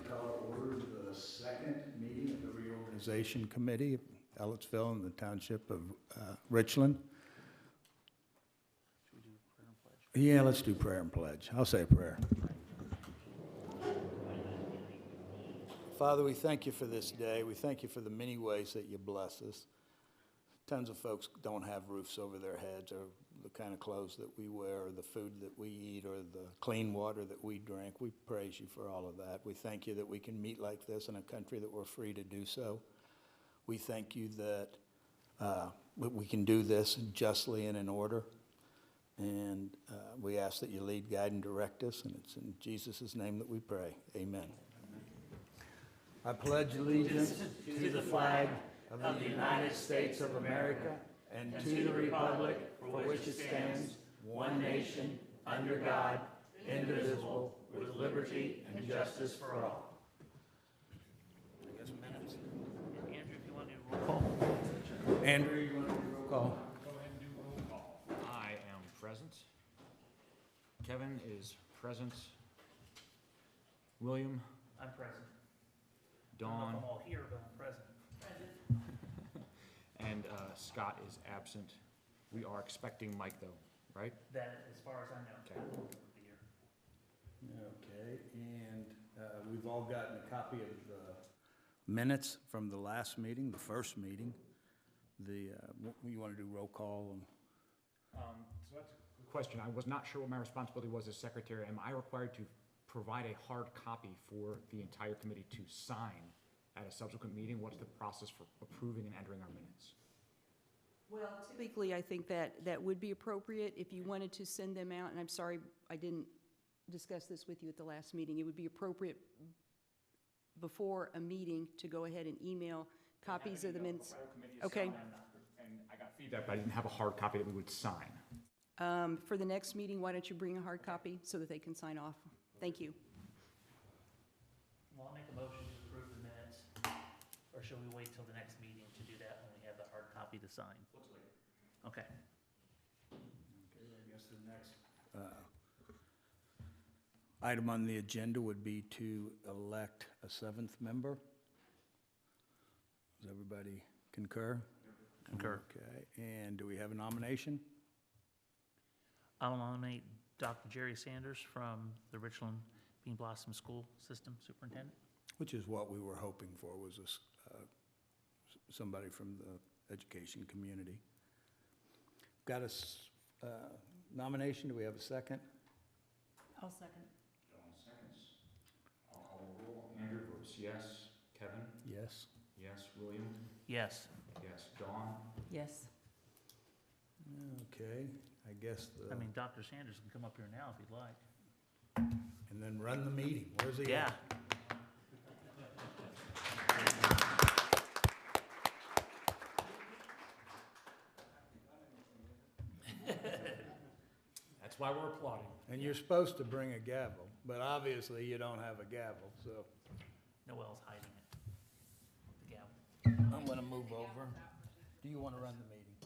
like to call to order the second meeting of the Reorganization Committee of Ellettsville in the Township of Richland. Should we do prayer and pledge? Yeah, let's do prayer and pledge. I'll say a prayer. Father, we thank you for this day. We thank you for the many ways that you bless us. Tons of folks don't have roofs over their heads, or the kind of clothes that we wear, or the food that we eat, or the clean water that we drink. We praise you for all of that. We thank you that we can meet like this in a country that we're free to do so. We thank you that we can do this justly and in order. And we ask that you lead, guide, and direct us. And it's in Jesus' name that we pray. Amen. I pledge allegiance to the flag of the United States of America and to the republic for which it stands, one nation, under God, indivisible, with liberty and justice for all. I guess minutes. Andrew, if you want to do roll call. Andrew, you want to do roll call? Go ahead and do roll call. I am present. Kevin is present. William, I'm present. I Dawn, don't know if I'm all here, but I'm present. and Scott is absent. We are expecting Mike though, right? That, as far as I know. Okay. will be here. Okay, and we've all gotten a copy of the minutes from the last meeting, the first meeting. You want to do roll call? So that's a good question. I was not sure what my responsibility was as secretary. Am I required to provide a hard copy for the entire committee to sign at a subsequent meeting? What's the process for approving and entering our minutes? Well, typically, I think that would be appropriate if you wanted to send them out, and I'm sorry I didn't discuss this with you at the last meeting. It would be appropriate before a meeting to go ahead and email copies of the minutes. Okay. And I got feedback, but I didn't have a hard copy that we would sign. For the next meeting, why don't you bring a hard copy so that they can sign off? Thank you. Well, I'll make a motion to approve the minutes, or shall we wait till the next meeting to do that when we have the hard copy to sign? Let's wait. Okay. Okay, I guess the next item on the agenda would be to elect a seventh member. Does everybody concur? Concur. Okay, and do we have a nomination? I'll nominate Dr. Jerry Sanders from the Richland Bean Blossom School System Superintendent. Which is what we were hoping for, was somebody from the education community. Got a nomination, do we have a second? I'll second. Dawn seconds. I'll call the roll. Andrew votes yes. Kevin? Yes. Yes. William? Yes. Yes. Dawn? Yes. Okay, I guess I mean, Dr. Sanders can come up here now if he'd like. and then run the meeting. Where's he Yeah. at? That's why we're applauding. And you're supposed to bring a gavel, but obviously you don't have a gavel, so Noel's hiding it. The gavel. I'm gonna move over. Do you want to run the meeting?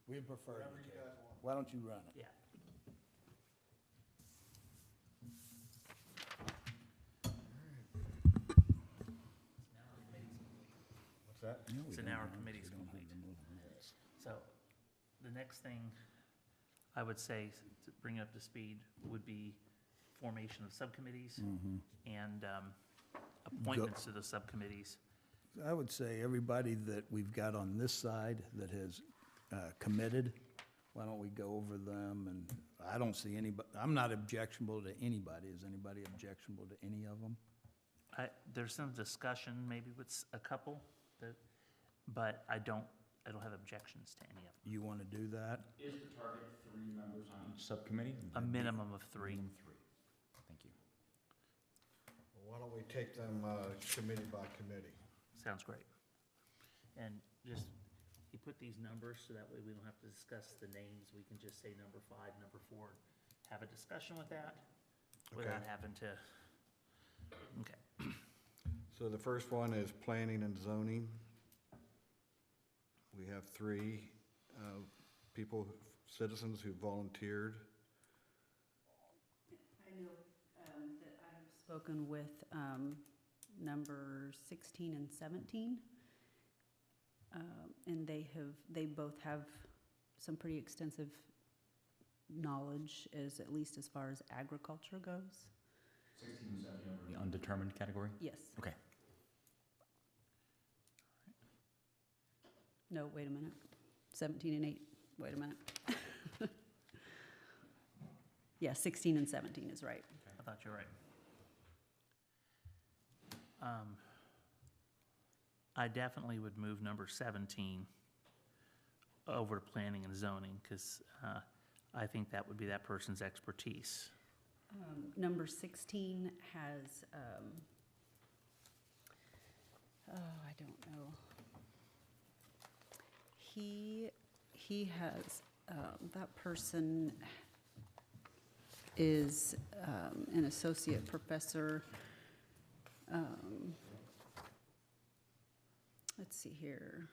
We prefer you to. Why don't you run it? Yeah. What's that? So now our committee's complete. So the next thing I would say, to bring it up to speed, would be formation of subcommittees and appointments to the subcommittees. I would say everybody that we've got on this side that has committed, why don't we go over them? And I don't see anybody, I'm not objectionable to anybody. Is anybody objectionable to any of them? There's some discussion maybe with a couple, but I don't have objections to any of them. You want to do that? Is the target 3 members on each subcommittee? A minimum of 3. Minimum 3. Thank you. Why don't we take them committee by committee? Sounds great. And just, you put these numbers so that way we don't have to discuss the names. We can just say number 5, number 4, have a discussion with that without having to, okay. So the first one is planning and zoning. We have 3 people, citizens who volunteered. I know that I have spoken with number 16 and 17. And they both have some pretty extensive knowledge, at least as far as agriculture goes. 16 and 17 are the undetermined category? Yes. Okay. No, wait a minute. 17 and 8, wait a minute. Yeah, 16 and 17 is right. I thought you were right. I definitely would move number 17 over to planning and zoning, because I think that would be that person's expertise. Number 16 has, I don't know. He has, that person is an associate professor. Let's see here.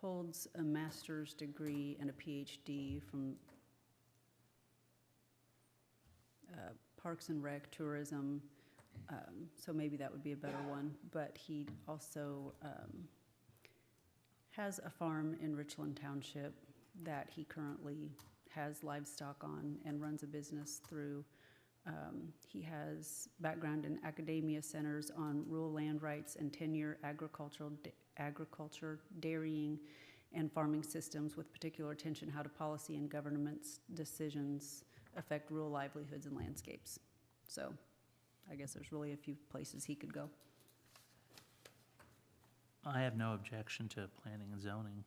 Holds a master's degree and a PhD from Parks and Rec, tourism, so maybe that would be a better one. But he also has a farm in Richland Township that he currently has livestock on and runs a business through. He has background in academia centers on rural land rights and tenure, agriculture, dairying, and farming systems, with particular attention how do policy and government's decisions affect rural livelihoods and landscapes. So I guess there's really a few places he could go. I have no objection to planning and zoning.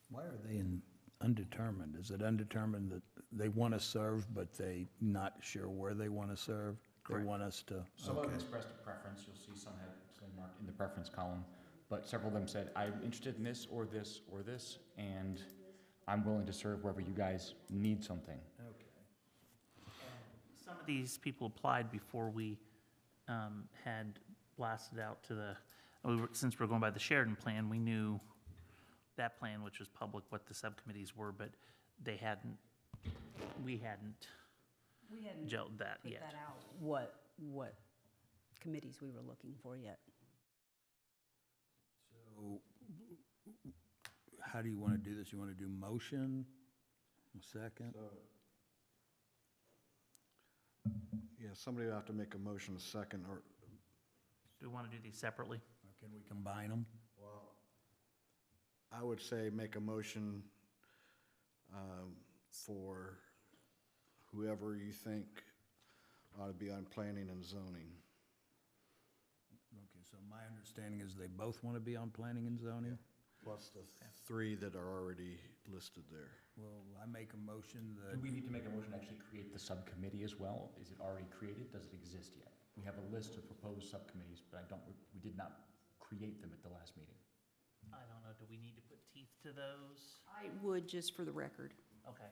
Why are they in undetermined? Is it undetermined that they want to serve, but they not sure where they want to serve? They Correct. want us to, Some of okay. them expressed a preference. You'll see some had something marked in the preference column, but several of them said, I'm interested in this or this or this, and I'm willing to serve wherever you guys need something. Okay. Some of these people applied before we had blasted out to since we're going by the Sheridan plan, we knew that plan, which was public, what the subcommittees were, but we hadn't gelled that Put yet. that out, what committees we were looking for yet. So how do you want to do this? You want to do motion, a second? Yeah, somebody will have to make a motion a second, or, Do we want to do these separately? Or can we combine them? well, I would say make a motion for whoever you think ought to be on planning and zoning. Okay, so my understanding is they both want to be on planning and zoning? Plus the three that are already listed there. Well, I make a motion Do that, we need to make a motion to actually create the subcommittee as well? Is it already created? Does it exist yet? We have a list of proposed subcommittees, but we did not create them at the last meeting. I don't know, do we need to put teeth to those? I would, just for the record. Okay,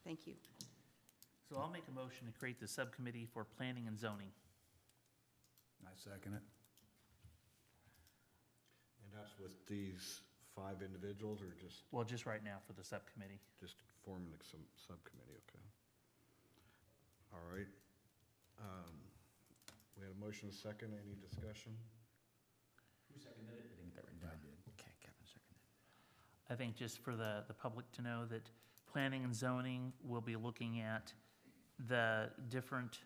Thank you. so I'll make a motion to create the subcommittee for planning and zoning. I second it. And that's with these 5 individuals, or just Well, just right now for the subcommittee. forming some subcommittee, okay. All right. We had a motion, a second, any discussion? Who seconded it? I didn't get that written down. I did. Okay, Kevin seconded. I think just for the public to know that planning and zoning will be looking at the different,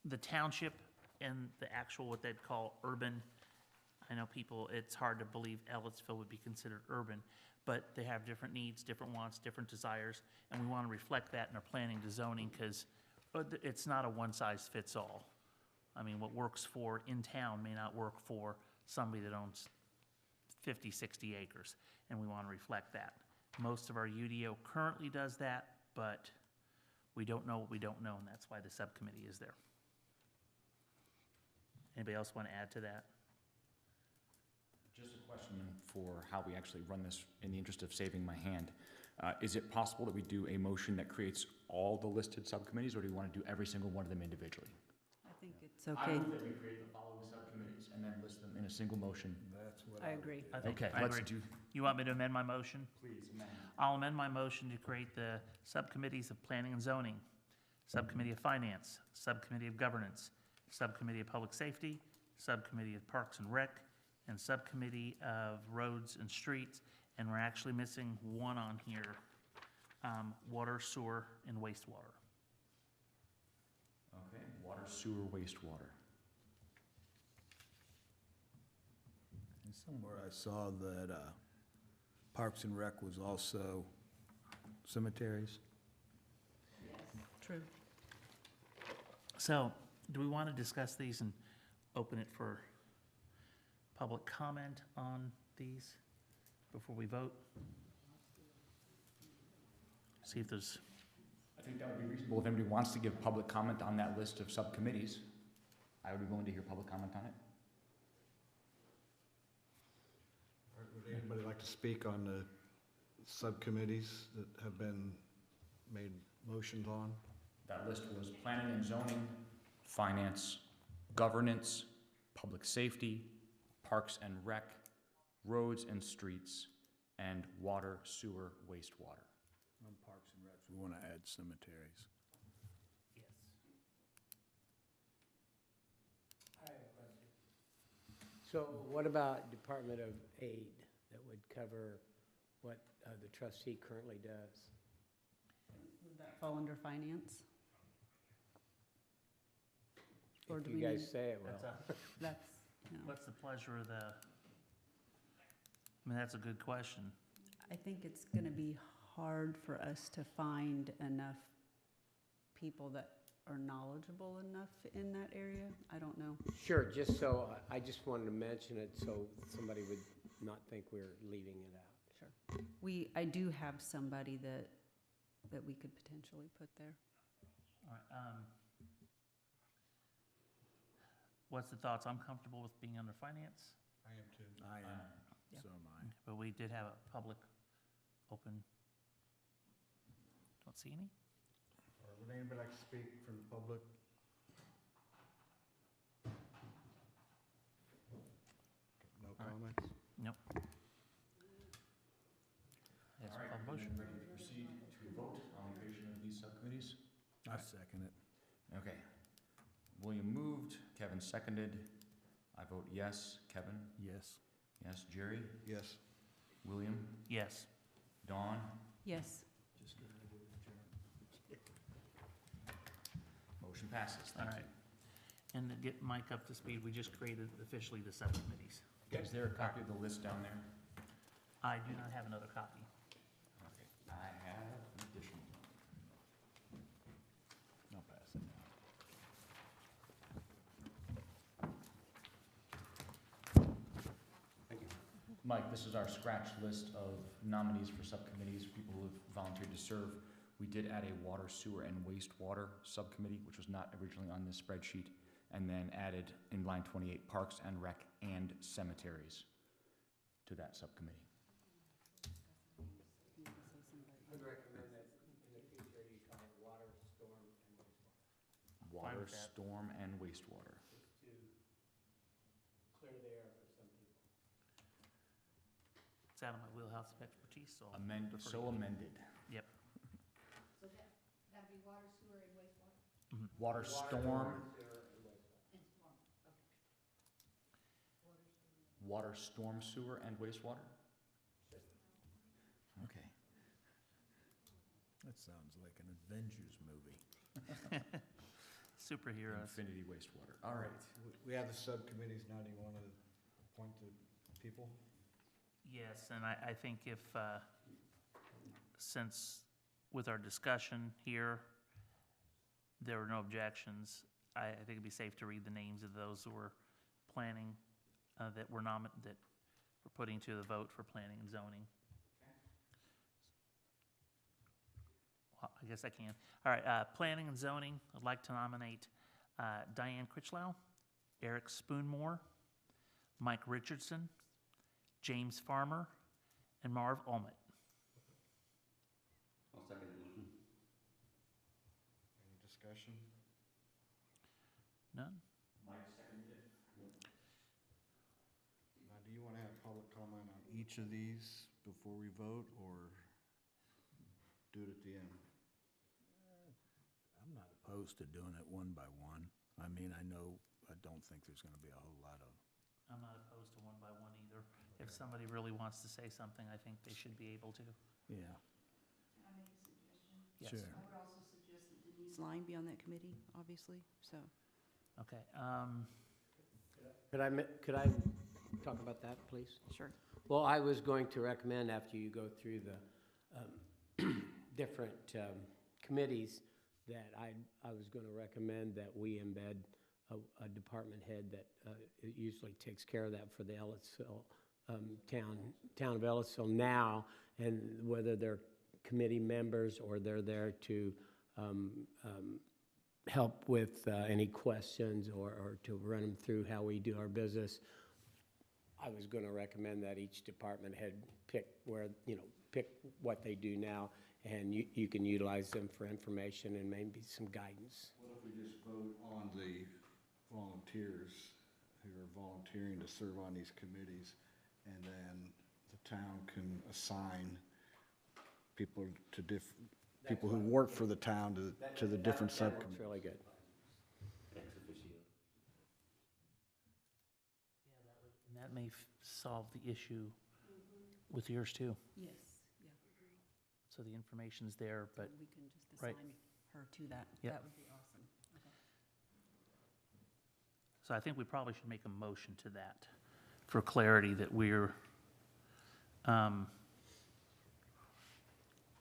the township and the actual, what they'd call urban. I know people, it's hard to believe Ellettsville would be considered urban, but they have different needs, different wants, different desires, and we want to reflect that in our planning to zoning, because it's not a one-size-fits-all. I mean, what works for in town may not work for somebody that owns 50, 60 acres, and we want to reflect that. Most of our UDO currently does that, but we don't know what we don't know, and that's why the subcommittee is there. Anybody else want to add to that? Just a question for how we actually run this in the interest of saving my hand. Is it possible that we do a motion that creates all the listed subcommittees, or do we want to do every single one of them individually? I think it's I okay. move that we create the following subcommittees and then list them in a single motion. That's what I agree. I think, Okay, I let's agree. do, You want me to amend my motion? please, amend. I'll amend my motion to create the subcommittees of planning and zoning, subcommittee of finance, subcommittee of governance, subcommittee of public safety, Subcommittee of Parks and Rec, and Subcommittee of Roads and Streets, and we're actually missing one on here, water, sewer, and wastewater. Okay, water, sewer, wastewater. And somewhere I saw that Parks and Rec was also cemeteries. True. So, do we want to discuss these and open it for public comment on these before we vote? See if there's, I think that would be reasonable. If anybody wants to give public comment on that list of subcommittees, I would be willing to hear public comment on it. Would anybody like to speak on the subcommittees that have been made motions on? That list was planning and zoning, finance, governance, public safety, parks and rec, roads and streets, and water, sewer, wastewater. On Parks and Recs, we want to add cemeteries. yes. I have a question. So what about Department of Aid that would cover what the trustee currently does? Would that fall under finance? Or If do you we guys need- say it That's will. That's, no. What's the pleasure of the, I mean, that's a good question. I think it's gonna be hard for us to find enough people that are knowledgeable enough in that area. I don't know. Sure, just so, I just wanted to mention it so somebody would not think we're leaving it out. Sure. I do have somebody that we could potentially put there. All right, what's the thoughts? I'm comfortable with being under finance, I am too. I am, Yeah. so am I. but we did have a public open. Don't see any? Or would anybody like to speak from the public? No All right. comments? Nope. Yes, All right, call motion. ready to proceed to vote on the creation of these subcommittees? I second it. Okay. William moved, Kevin seconded. I vote yes. Kevin? Yes. Yes. Jerry? Yes. William? Yes. Dawn? Yes. Motion passes. All Thank right. And to get Mike up to speed, we just created officially the subcommittees. you. Is there a copy of the list down there? I do not have another copy. Okay. I have an additional. I'll pass it. Mike, this is our scratch list of nominees for subcommittees, people who have volunteered to serve. We did add a water, sewer, and wastewater subcommittee, which was not originally on this spreadsheet, and then added in line 28, parks and rec and cemeteries to that subcommittee. I would recommend that in the future you call it water, storm, and wastewater. Water, with that. storm, and wastewater. Just to clear the air for some people. It's out of my wheelhouse of expertise, so. I'll Amend, defer to so you. amended. Yep. So that'd be water, sewer, and wastewater, Water, storm, sewer, and wastewater. and storm, okay. water, Water, sewer. storm, sewer, and wastewater? Okay. That sounds like an Avengers movie. Superheroes. Infinity wastewater. All right. We have the subcommittees now. Do you want to appoint the people? Yes, and I think if, since with our discussion here, there were no objections, I think it'd be safe to read the names of those who were planning, that were that we're putting to the vote for planning and zoning. Well, I guess I can. All right, planning and zoning, I'd like to nominate Diane Critchlow, Eric Spoonmore, Mike Richardson, James Farmer, and Marv Olmert. I'll second the motion. Any discussion? None? Mike seconded it. Now, do you want to have public comment on each of these before we vote, or do it at the end? I'm not opposed to doing it one by one. I mean, I know I don't think there's gonna be a whole lot of, I'm not opposed to one by one either. If somebody really wants to say something, I think they should be able to. yeah, Can I make a suggestion? Yes. sure. I would also suggest that Denise Line be on that committee, obviously, so. Okay, Could I talk about that, please? Sure. Well, I was going to recommend, after you go through the different committees, that I was going to recommend that we embed a department head that it usually takes care of that for the Ellettsville, town of Ellettsville now, and whether they're committee members or they're there to help with any questions or to run them through how we do our business. I was going to recommend that each department head pick pick what they do now, and you can utilize them for information and maybe some guidance. What if we just vote on the volunteers who are volunteering to serve on these committees, and then the town can assign people to people who work for the town to the different That works subcommittees? really good. and that may solve the issue with yours too. Yes, yeah. So the information's there, but We can just Right. assign her to that. Yep. That would be awesome. Okay. So I think we probably should make a motion to that for clarity that we're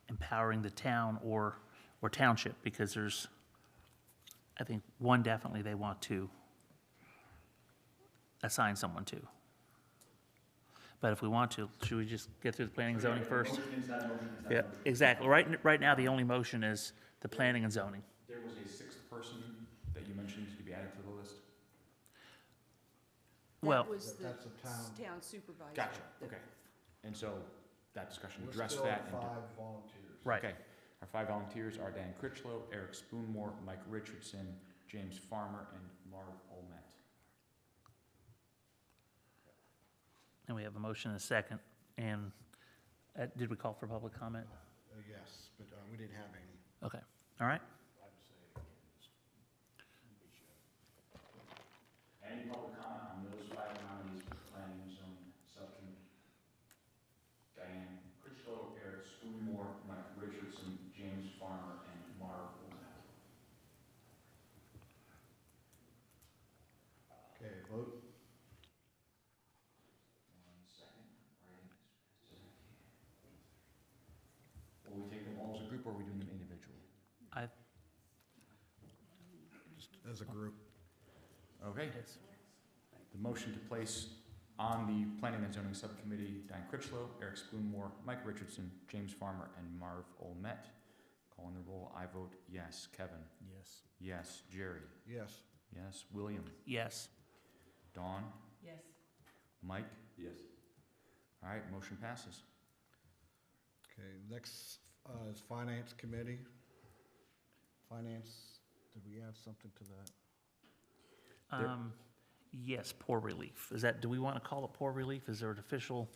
empowering the town or township, because there's, I think, one definitely they want to assign someone to. But if we want to, should we just get through the planning and zoning first? Yeah, exactly. Right now, the only motion is the planning and zoning. There was a sixth person that you mentioned to be added to the list? Well, That was the That's a town. town supervisor. Gotcha, that- okay. And so that discussion We're addressed still that. at and 5 volunteers. right. Okay, our 5 volunteers are Dan Critchlow, Eric Spoonmore, Mike Richardson, James Farmer, and Marv Olmet. And we have a motion and a second. And did we call for public comment? Yes, but we didn't have any. Okay, all right. Any public comment on those 5 nominees for planning and zoning subcommittee? Diane Critchlow, Eric Spoonmore, Mike Richardson, James Farmer, and Marv Olmet. Okay, vote. 1 second, writing as fast as I can. Will we take them all as a group, or are we doing them individually? Just as a group. Okay. The motion to place on the planning and zoning subcommittee, Diane Critchlow, Eric Spoonmore, Mike Richardson, James Farmer, and Marv Olmet. Calling the roll, I vote yes. Kevin? Yes. Yes. Jerry? Yes. Yes. William? Yes. Dawn? Yes. Mike? Yes. All right, motion passes. Okay, next is Finance Committee. Finance, did we add something to that? Yes, poor relief. Do we want to call it poor relief? Is there an official?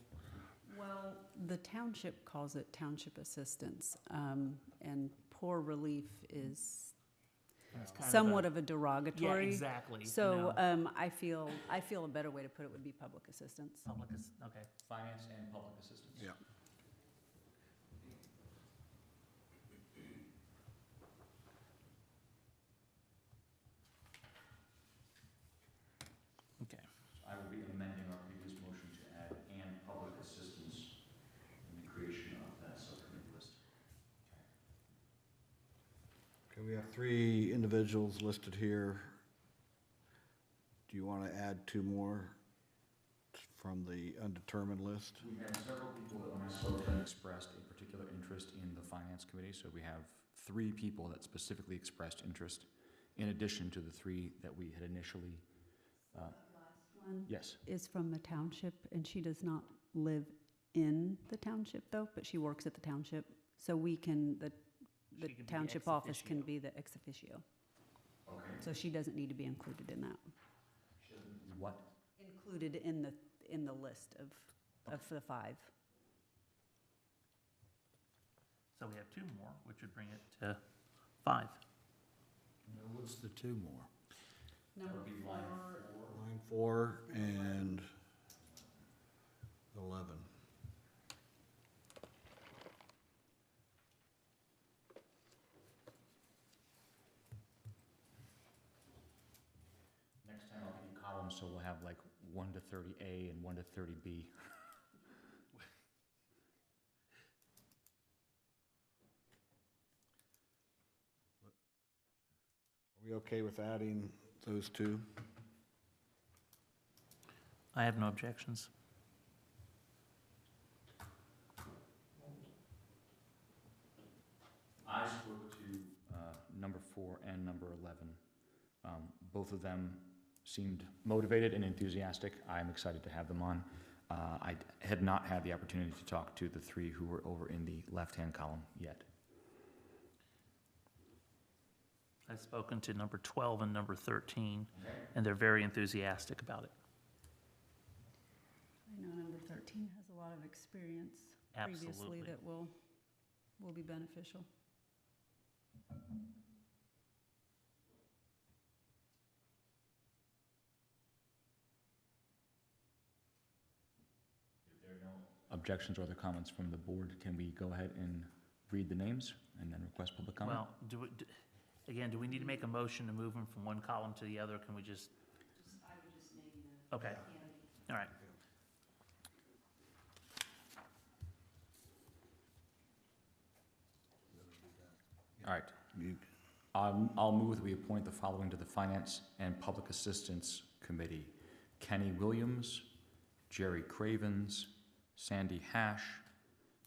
Well, the township calls it township assistance, and poor relief is It's kind somewhat of of a Yeah, derogatory. exactly. So, No. I feel a better way to put it would be public assistance. Public is, okay. Finance and public assistance. Yeah. Okay. I will be amending our previous motion to add and public assistance in the creation of that subcommittee list. Okay, we have 3 individuals listed here. Do you want to add 2 more from the undetermined list? We had several people that when I spoke to them expressed a particular interest in the finance committee, so we have 3 people that specifically expressed interest, in addition to the 3 that we had initially, One yes. is from the township, and she does not live in the township though, but she works at the township. So we can, the She could be township ex office can officio. be the ex officio. Okay. So she doesn't need to be included in that. What? Included in the list of the 5. So we have 2 more, which would bring it to 5. What's the 2 more? Number Would be four, Line 4 and 11. Next time I'll give you columns, so we'll have like 1 to 30A and 1 to 30B. Are we okay with adding those two? I have no objections. I spoke to number 4 and number 11. Both of them seemed motivated and enthusiastic. I'm excited to have them on. I had not had the opportunity to talk to the 3 who were over in the left-hand column yet. I've spoken to number 12 and number 13, and they're very enthusiastic about it. I know number 13 has a lot of experience previously Absolutely. that will be beneficial. Objections or other comments from the board, can we go ahead and read the names and then request public comment? Well, again, do we need to make a motion to move them from one column to the other? Can we just? I would just name the Okay, all right. All right. You- I'll move that we appoint the following to the Finance and Public Assistance Committee: Kenny Williams, Jerry Cravens, Sandy Hash,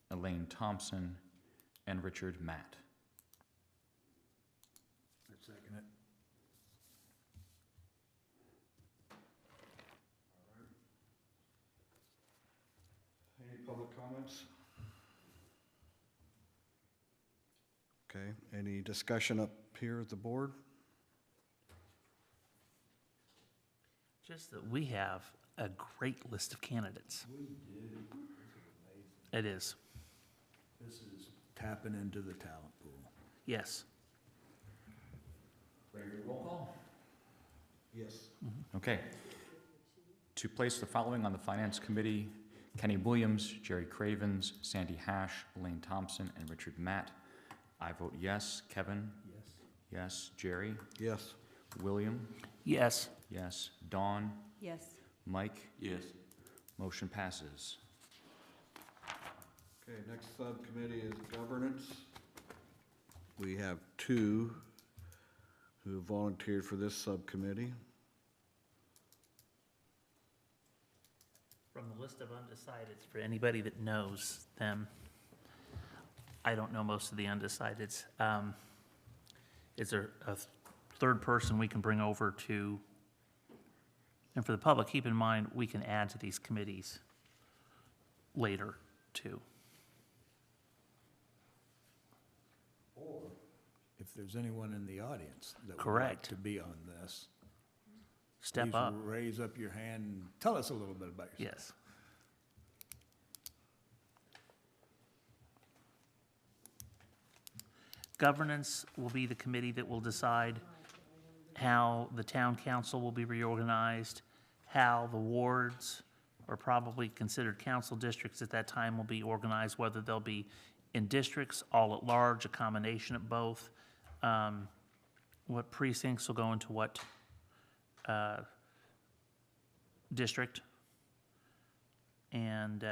Elaine Thompson, and Richard Matt. I second it. Any public comments? Okay, any discussion up here at the board? Just that we have a great list of candidates. We do. This is amazing. It is, This is tapping into the talent pool. yes. Ready to roll call? Yes. Okay. To place the following on the Finance Committee: Kenny Williams, Jerry Cravens, Sandy Hash, Elaine Thompson, and Richard Matt. I vote yes. Kevin? Yes. Yes. Jerry? Yes. William? Yes. Yes. Dawn? Yes. Mike? Yes. Motion passes. Okay, next subcommittee is governance. We have 2 who volunteered for this subcommittee. From the list of undecideds, for anybody that knows them, I don't know most of the undecideds. Is there a third person we can bring over to? And for the public, keep in mind, we can add to these committees later, too. Or if there's anyone in the audience that would like Correct. to be on this, Step please up, raise up your hand and tell us a little bit about yourself. yes. Governance will be the committee that will decide how the town council will be reorganized, how the wards, or probably considered council districts at that time, will be organized, whether they'll be in districts, all at large, a combination of both, what precincts will go into what district, and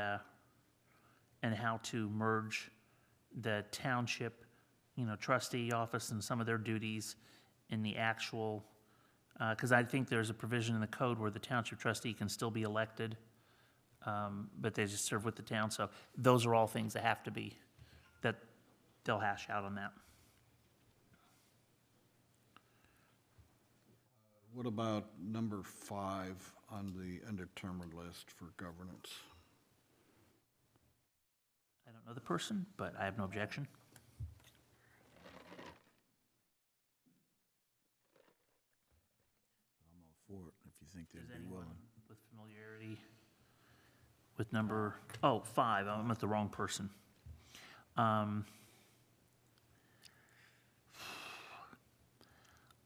how to merge the township, trustee office and some of their duties in the actual, because I think there's a provision in the code where the township trustee can still be elected, but they just serve with the town. So those are all things that have to be, that they'll hash out on that. What about number 5 on the undetermined list for governance? I don't know the person, but I have no objection. I'm all for it, if you think Is they'd be anyone willing. with familiarity with number, 5, I'm with the wrong person.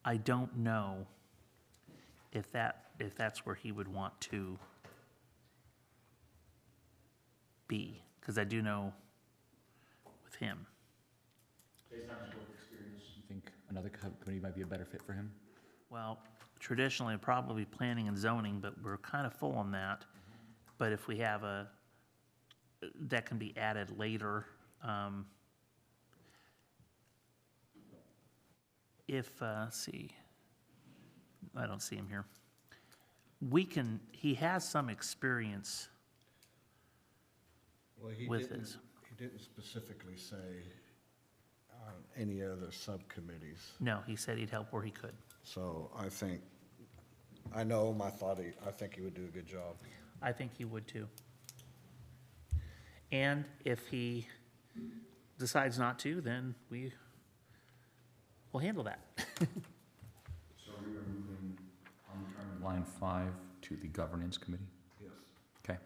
I don't know if that's where he would want to be, because I do know with him. Based on his work experience, you think another committee might be a better fit for him? Well, traditionally, probably planning and zoning, but we're kind of full on that. But if we have that can be added later. Let's see, I don't see him here. He has some experience Well, he with didn't, this. he didn't specifically say on any other subcommittees. No, he said he'd help where he could. So I think he would do a good job. I think he would too. And if he decides not to, then we'll handle that. So we are moving on line 5 to the governance committee? Yes. Okay.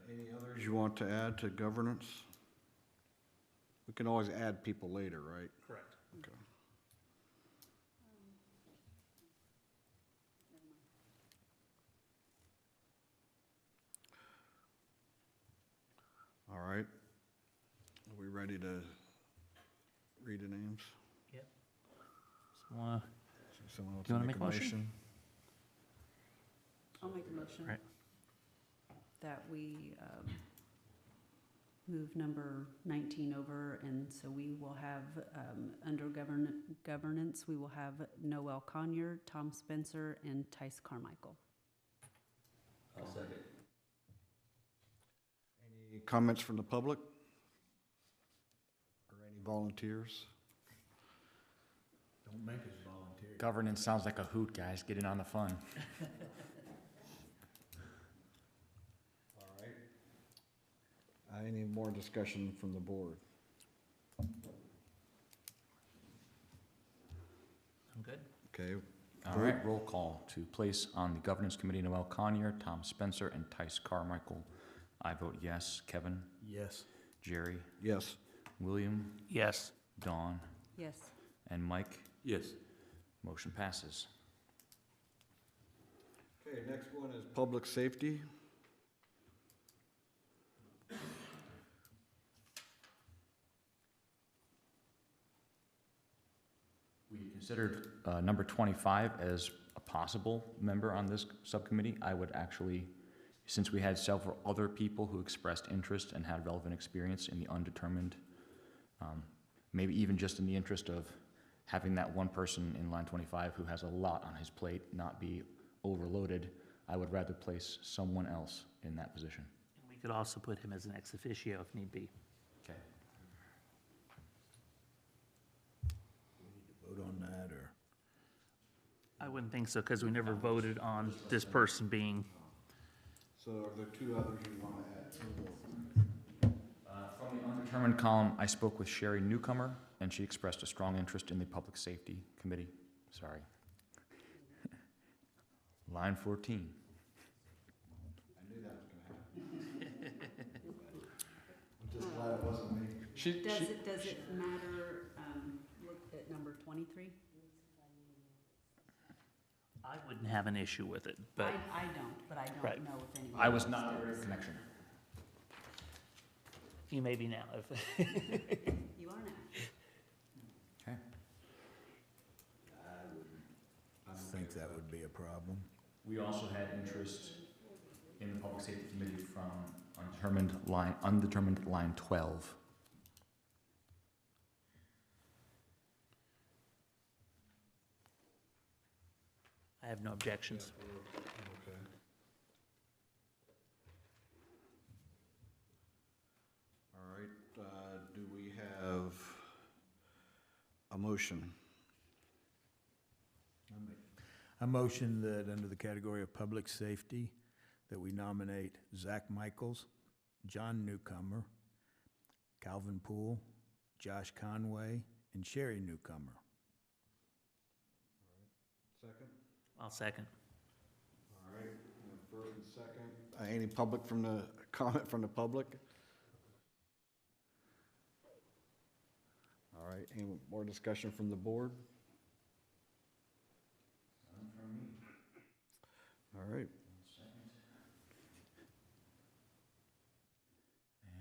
Any others you want to add to governance? We can always add people later, right? Correct. Okay. All right. Are we ready to read the names? Yep. So, Someone wants Do you to wanna make a make a motion? motion? I'll make a motion Right. that we move number 19 over, and so we will have, under governance, we will have Noel Conyer, Tom Spencer, and Tice Carmichael. I'll second. Any comments from the public? Or any volunteers? Don't make us volunteer. Governance sounds like a hoot, guys. Get in on the fun. All right. Any more discussion from the board? I'm good. Okay. All right, roll call to place on the governance committee Noel Conyer, Tom Spencer, and Tice Carmichael. I vote yes. Kevin? Yes. Jerry? Yes. William? Yes. Dawn? Yes. And Mike? Yes. Motion passes. Okay, next one is public safety. We considered number 25 as a possible member on this subcommittee. I would actually, since we had several other people who expressed interest and had relevant experience in the undetermined, maybe even just in the interest of having that one person in line 25 who has a lot on his plate not be overloaded, I would rather place someone else in that position. And we could also put him as an ex officio if need be. Okay. Vote on that, or? I wouldn't think so, because we never voted on this person being, So are there two others you want to add? From the undetermined column, I spoke with Sherry Newcomer, and she expressed a strong interest in the Public Safety Committee. Sorry. Line 14. I knew that was going to happen. I'm just glad it wasn't me. Does it matter, look at number 23? I wouldn't have an issue with it, but I don't, but I Right. don't know if anyone. I was else not there does. in connection. you may be now. You are now. Okay. I think that would be a problem. We also had interest in the Public Safety Committee from undetermined line 12. I have no objections. Okay. All right, do we have a motion? I motion that under the category of public safety, that we nominate Zach Michaels, John Newcomer, Calvin Poole, Josh Conway, and Sherry Newcomer. Second? I'll second. First and second. Any public from the, comment from the public? All right, any more discussion from the board? None from me. All right.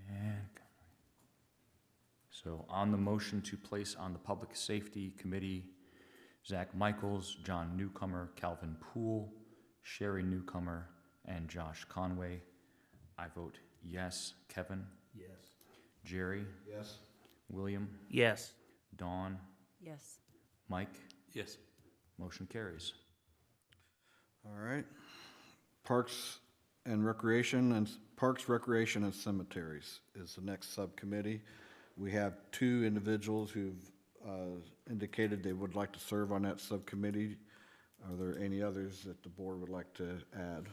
And so on the motion to place on the Public Safety Committee, Zach Michaels, John Newcomer, Calvin Poole, Sherry Newcomer, and Josh Conway, I vote yes. Kevin? Yes. Jerry? Yes. William? Yes. Dawn? Yes. Mike? Yes. Motion carries. All right. Parks, Recreation, and Cemeteries is the next subcommittee. We have two individuals who've indicated they would like to serve on that subcommittee. Are there any others that the board would like to add?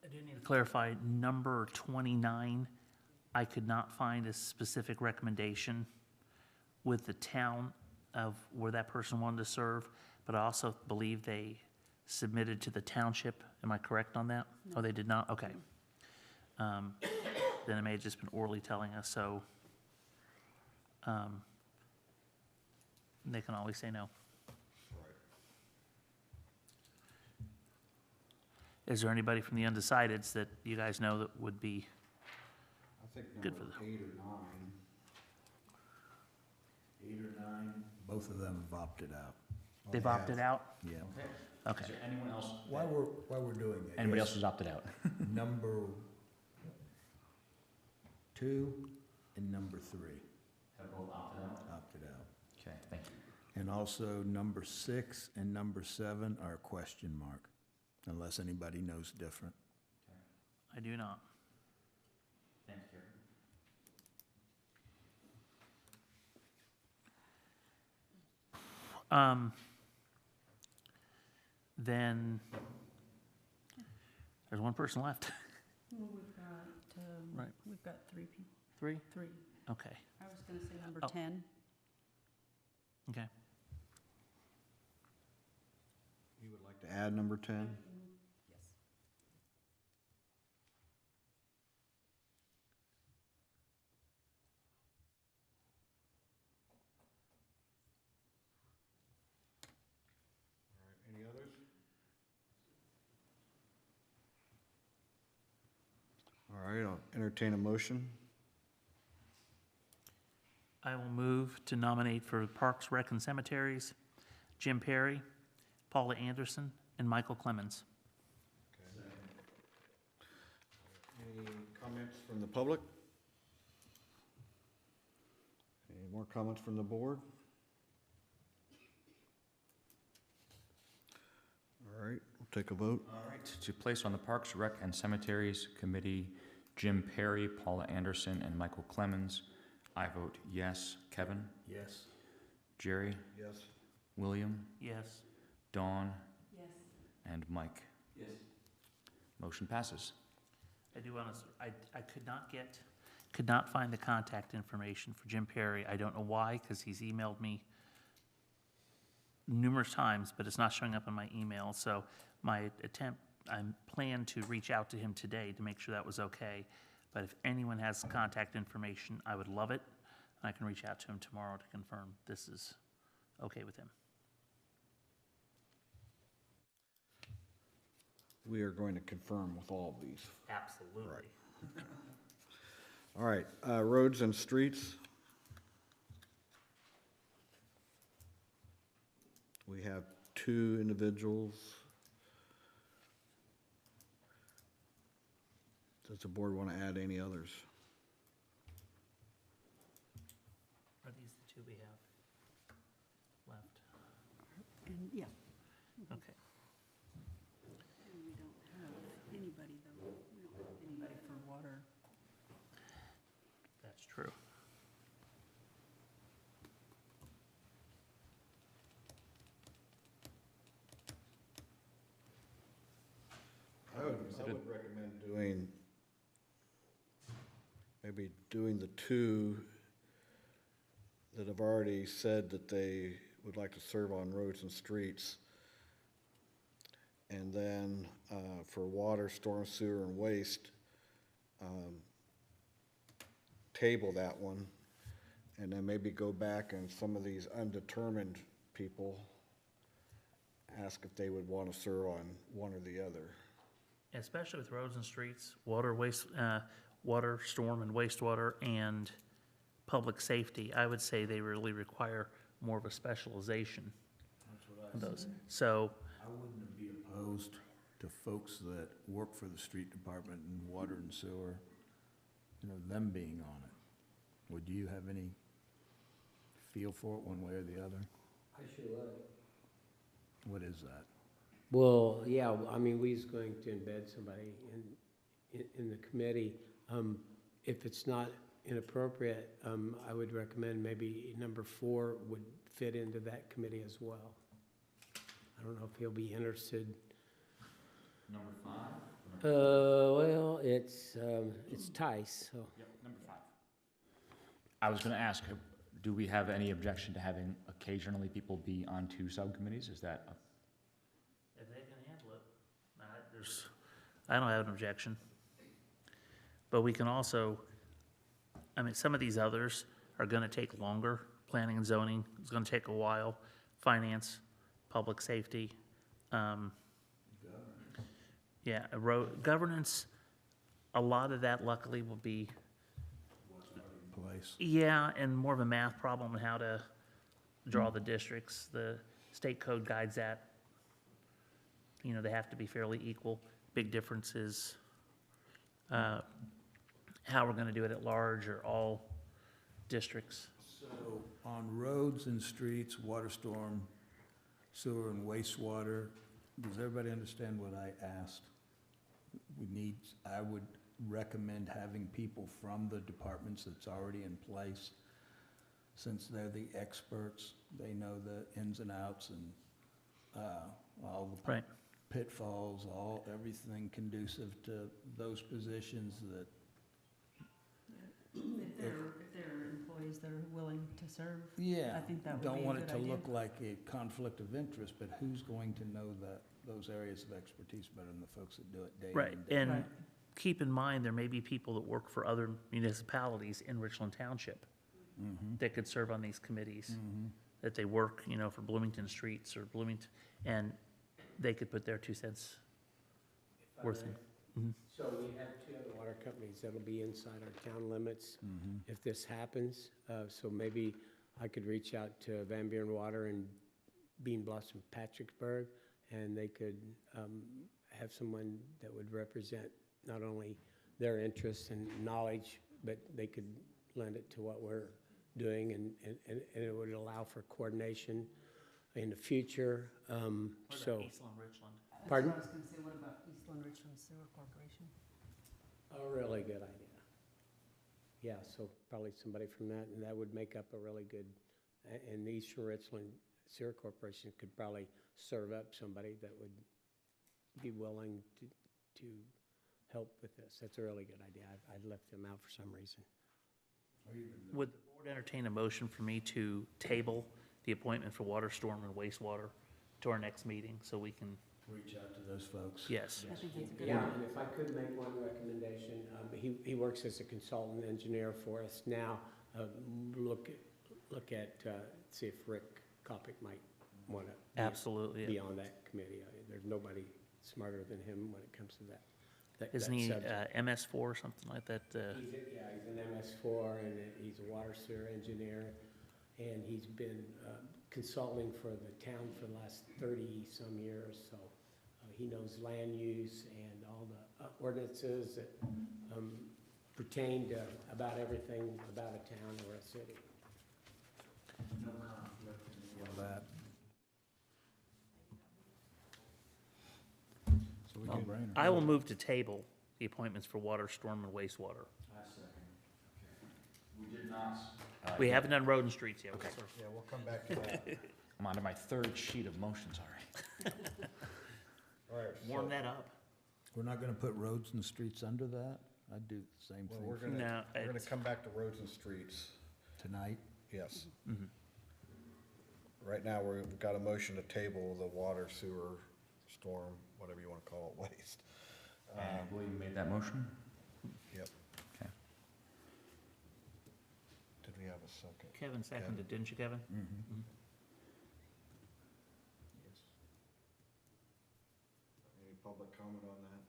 I do need to clarify, number 29, I could not find a specific recommendation with the town of where that person wanted to serve, but I also believe they submitted to the township. Am I correct on that? Oh, they did not? Okay. Then it may have just been orally telling us, so they can always say no. Is there anybody from the undecideds that you guys know that would be, I think Good number for 8 or 9. Both of them have opted out. they've opted out? Yeah. Okay. Is there anyone else? While we're doing it. Anybody yes, else who's opted out? Number 2 and number 3 Have both opted out? opted out. Okay, thank you. And also number 6 and number 7 are question mark, unless anybody knows different. I do not. Thanks, Gary. Then there's one person left. Well, we've got, Right. we've got 3 people, 3? 3. Okay, I was gonna say number Oh. 10. okay. You would like to add number 10? Yes. Any others? All right, I'll entertain a motion. I will move to nominate for Parks, Rec, and Cemeteries, Jim Perry, Paula Anderson, and Michael Clemens. Any comments from the public? Any more comments from the board? All right, we'll take a vote. All right, to place on the Parks, Rec, and Cemeteries Committee, Jim Perry, Paula Anderson, and Michael Clemens, I vote yes. Kevin? Yes. Jerry? Yes. William? Yes. Dawn? Yes. And Mike? Yes. Motion passes. I do want to, I could not find the contact information for Jim Perry. I don't know why, because he's emailed me numerous times, but it's not showing up in my email. So my I plan to reach out to him today to make sure that was okay. But if anyone has contact information, I would love it. I can reach out to him tomorrow to confirm this is okay with him. We are going to confirm with all of these. Absolutely. All right, roads and streets. We have 2 individuals. Does the board want to add any others? Are these the 2 we have left? And, yeah, Okay. and we don't have anybody, though. We don't have anybody for water. That's true. I would recommend doing the 2 that have already said that they would like to serve on roads and streets, And then for water, storm, sewer, and waste, table that one. And then maybe go back and some of these undetermined people, ask if they would want to serve on one or the other. Especially with roads and streets, water, storm and wastewater, and public safety, I would say they really require more of a specialization of those. So, I wouldn't be opposed to folks that work for the street department and water and sewer, them being on it. Would you have any feel for it one way or the other? I sure would. What is that? Well, yeah, I mean, we was going to embed somebody in the committee. If it's not inappropriate, I would recommend maybe number 4 would fit into that committee as well. I don't know if he'll be interested. Number 5? Well, it's Tice, so. Yep, number 5. I was gonna ask, do we have any objection to having occasionally people be on 2 subcommittees? Is that if they can handle it, I don't have an objection. But we can also, some of these others are gonna take longer. Planning and zoning is gonna take a while. Finance, public safety. Yeah, governance, a lot of that luckily will be, Place. yeah, and more of a math problem on how to draw the districts. The state code guides that. They have to be fairly equal. Big difference is how we're gonna do it at large or all districts. So on roads and streets, water, storm, sewer, and wastewater, does everybody understand what I asked? I would recommend having people from the departments that's already in place. Since they're the experts, they know the ins and outs and all the Right. pitfalls, everything conducive to those positions that. If they're employees that are willing to serve. Yeah. I think that would Don't be a want it good to idea. look like a conflict of interest, but who's going to know those areas of expertise better than the folks that do it day in Right, and day and Right. keep in mind, there may be people that work for other municipalities in Richland Township that could serve on these committees, that they work, for Bloomington Streets or Bloomington, and they could put their 2 cents worth in. So we have 2 other water companies that'll be inside our town limits if this happens. So maybe I could reach out to Van Buren Water and Bean Blossom Patricksburg, and they could have someone that would represent not only their interests and knowledge, but they could lend it to what we're doing, and it would allow for coordination in the future. So, Ellettsville-Richland. Pardon? I was gonna say, what about Eastland-Richland Sewer Corporation? a really good idea. Yeah, so probably somebody from that, and that would make up a really good, and the Eastern Richland Sewer Corporation could probably serve up somebody that would be willing to help with this. That's a really good idea. I left them out for some reason. Would the board entertain a motion for me to table the appointment for water, storm, and wastewater to our next meeting, so we can, Reach out to those folks. yes. I think that's a good Yeah, idea. and if I could make one recommendation, he works as a consultant engineer for us now. Look at, see if Rick Kopic might want to Absolutely. be on that committee. There's nobody smarter than him when it comes to that. Isn't he subject. MS4 or something like that? He's an MS4, and he's a water sewer engineer, and he's been consulting for the town for the last 30-some years, so he knows land use and all the ordinances that pertain to about everything about a town or a city. No conflict in any of that. So we Well, can, I will move to table the appointments for water, storm, and wastewater. We did not. We haven't done road and streets yet. Okay. yeah, we'll come back to that. I'm onto my 3rd sheet of motions already. All right, Warm that up. We're not gonna put roads and streets under that? I'd do the same well, thing we're gonna, No, we're gonna it's- come back to roads and streets, tonight. yes. Mhm. Right now, we've got a motion to table the water, sewer, storm, whatever you wanna call it, waste. And William made that motion? Yep. Okay. Did we have a second? Kevin seconded, didn't you, Kevin? Yes. Any public comment on that?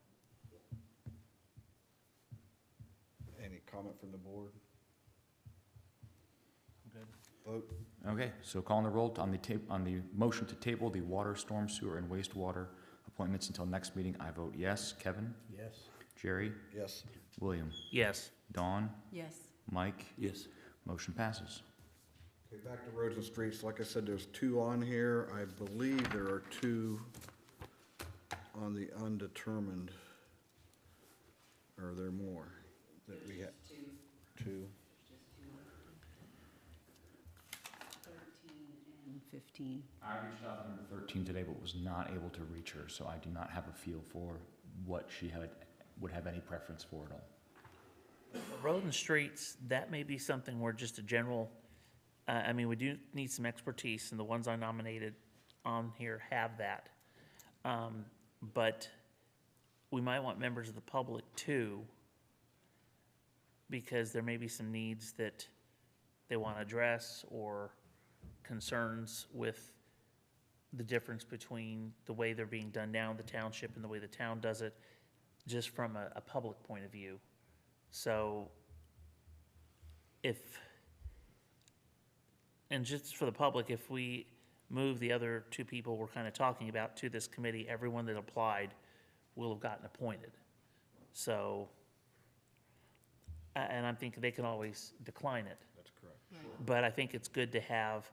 Any comment from the board? Good. Vote? Okay, so calling the roll on the motion to table the water, storm, sewer, and wastewater appointments until next meeting, I vote yes. Kevin? Yes. Jerry? Yes. William? Yes. Dawn? Yes. Mike? Yes. Motion passes. Okay, back to roads and streets. Like I said, there's 2 on here. I believe there are 2 on the undetermined. Or are there more that we have? 2. 13 and 15. I reached out to number 13 today, but was not able to reach her, so I do not have a feel for what she would have any preference for at all. Road and streets, that may be something where just a general, I mean, we do need some expertise, and the ones I nominated on here have that. But we might want members of the public too, because there may be some needs that they want to address or concerns with the difference between the way they're being done now in the township and the way the town does it, just from a public point of view. So and just for the public, if we move the other 2 people we're kind of talking about to this committee, everyone that applied will have gotten appointed. So, and I'm thinking they can always decline it. That's correct. But I think it's good to have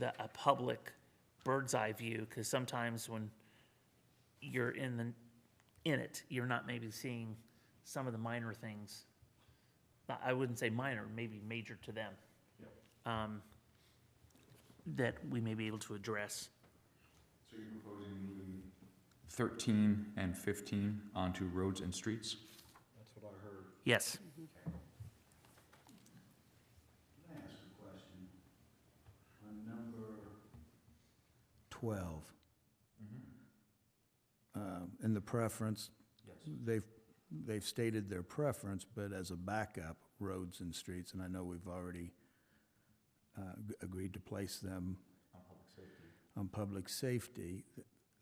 a public bird's eye view, because sometimes when you're in it, you're not maybe seeing some of the minor things. I wouldn't say minor, maybe major to them. That we may be able to address. So you're proposing moving 13 and 15 onto roads and streets? That's what I heard. Yes. Can I ask a question? On number 12, in the preference, they've stated their preference, but as a backup, roads and streets, and I know we've already agreed to place them on public safety.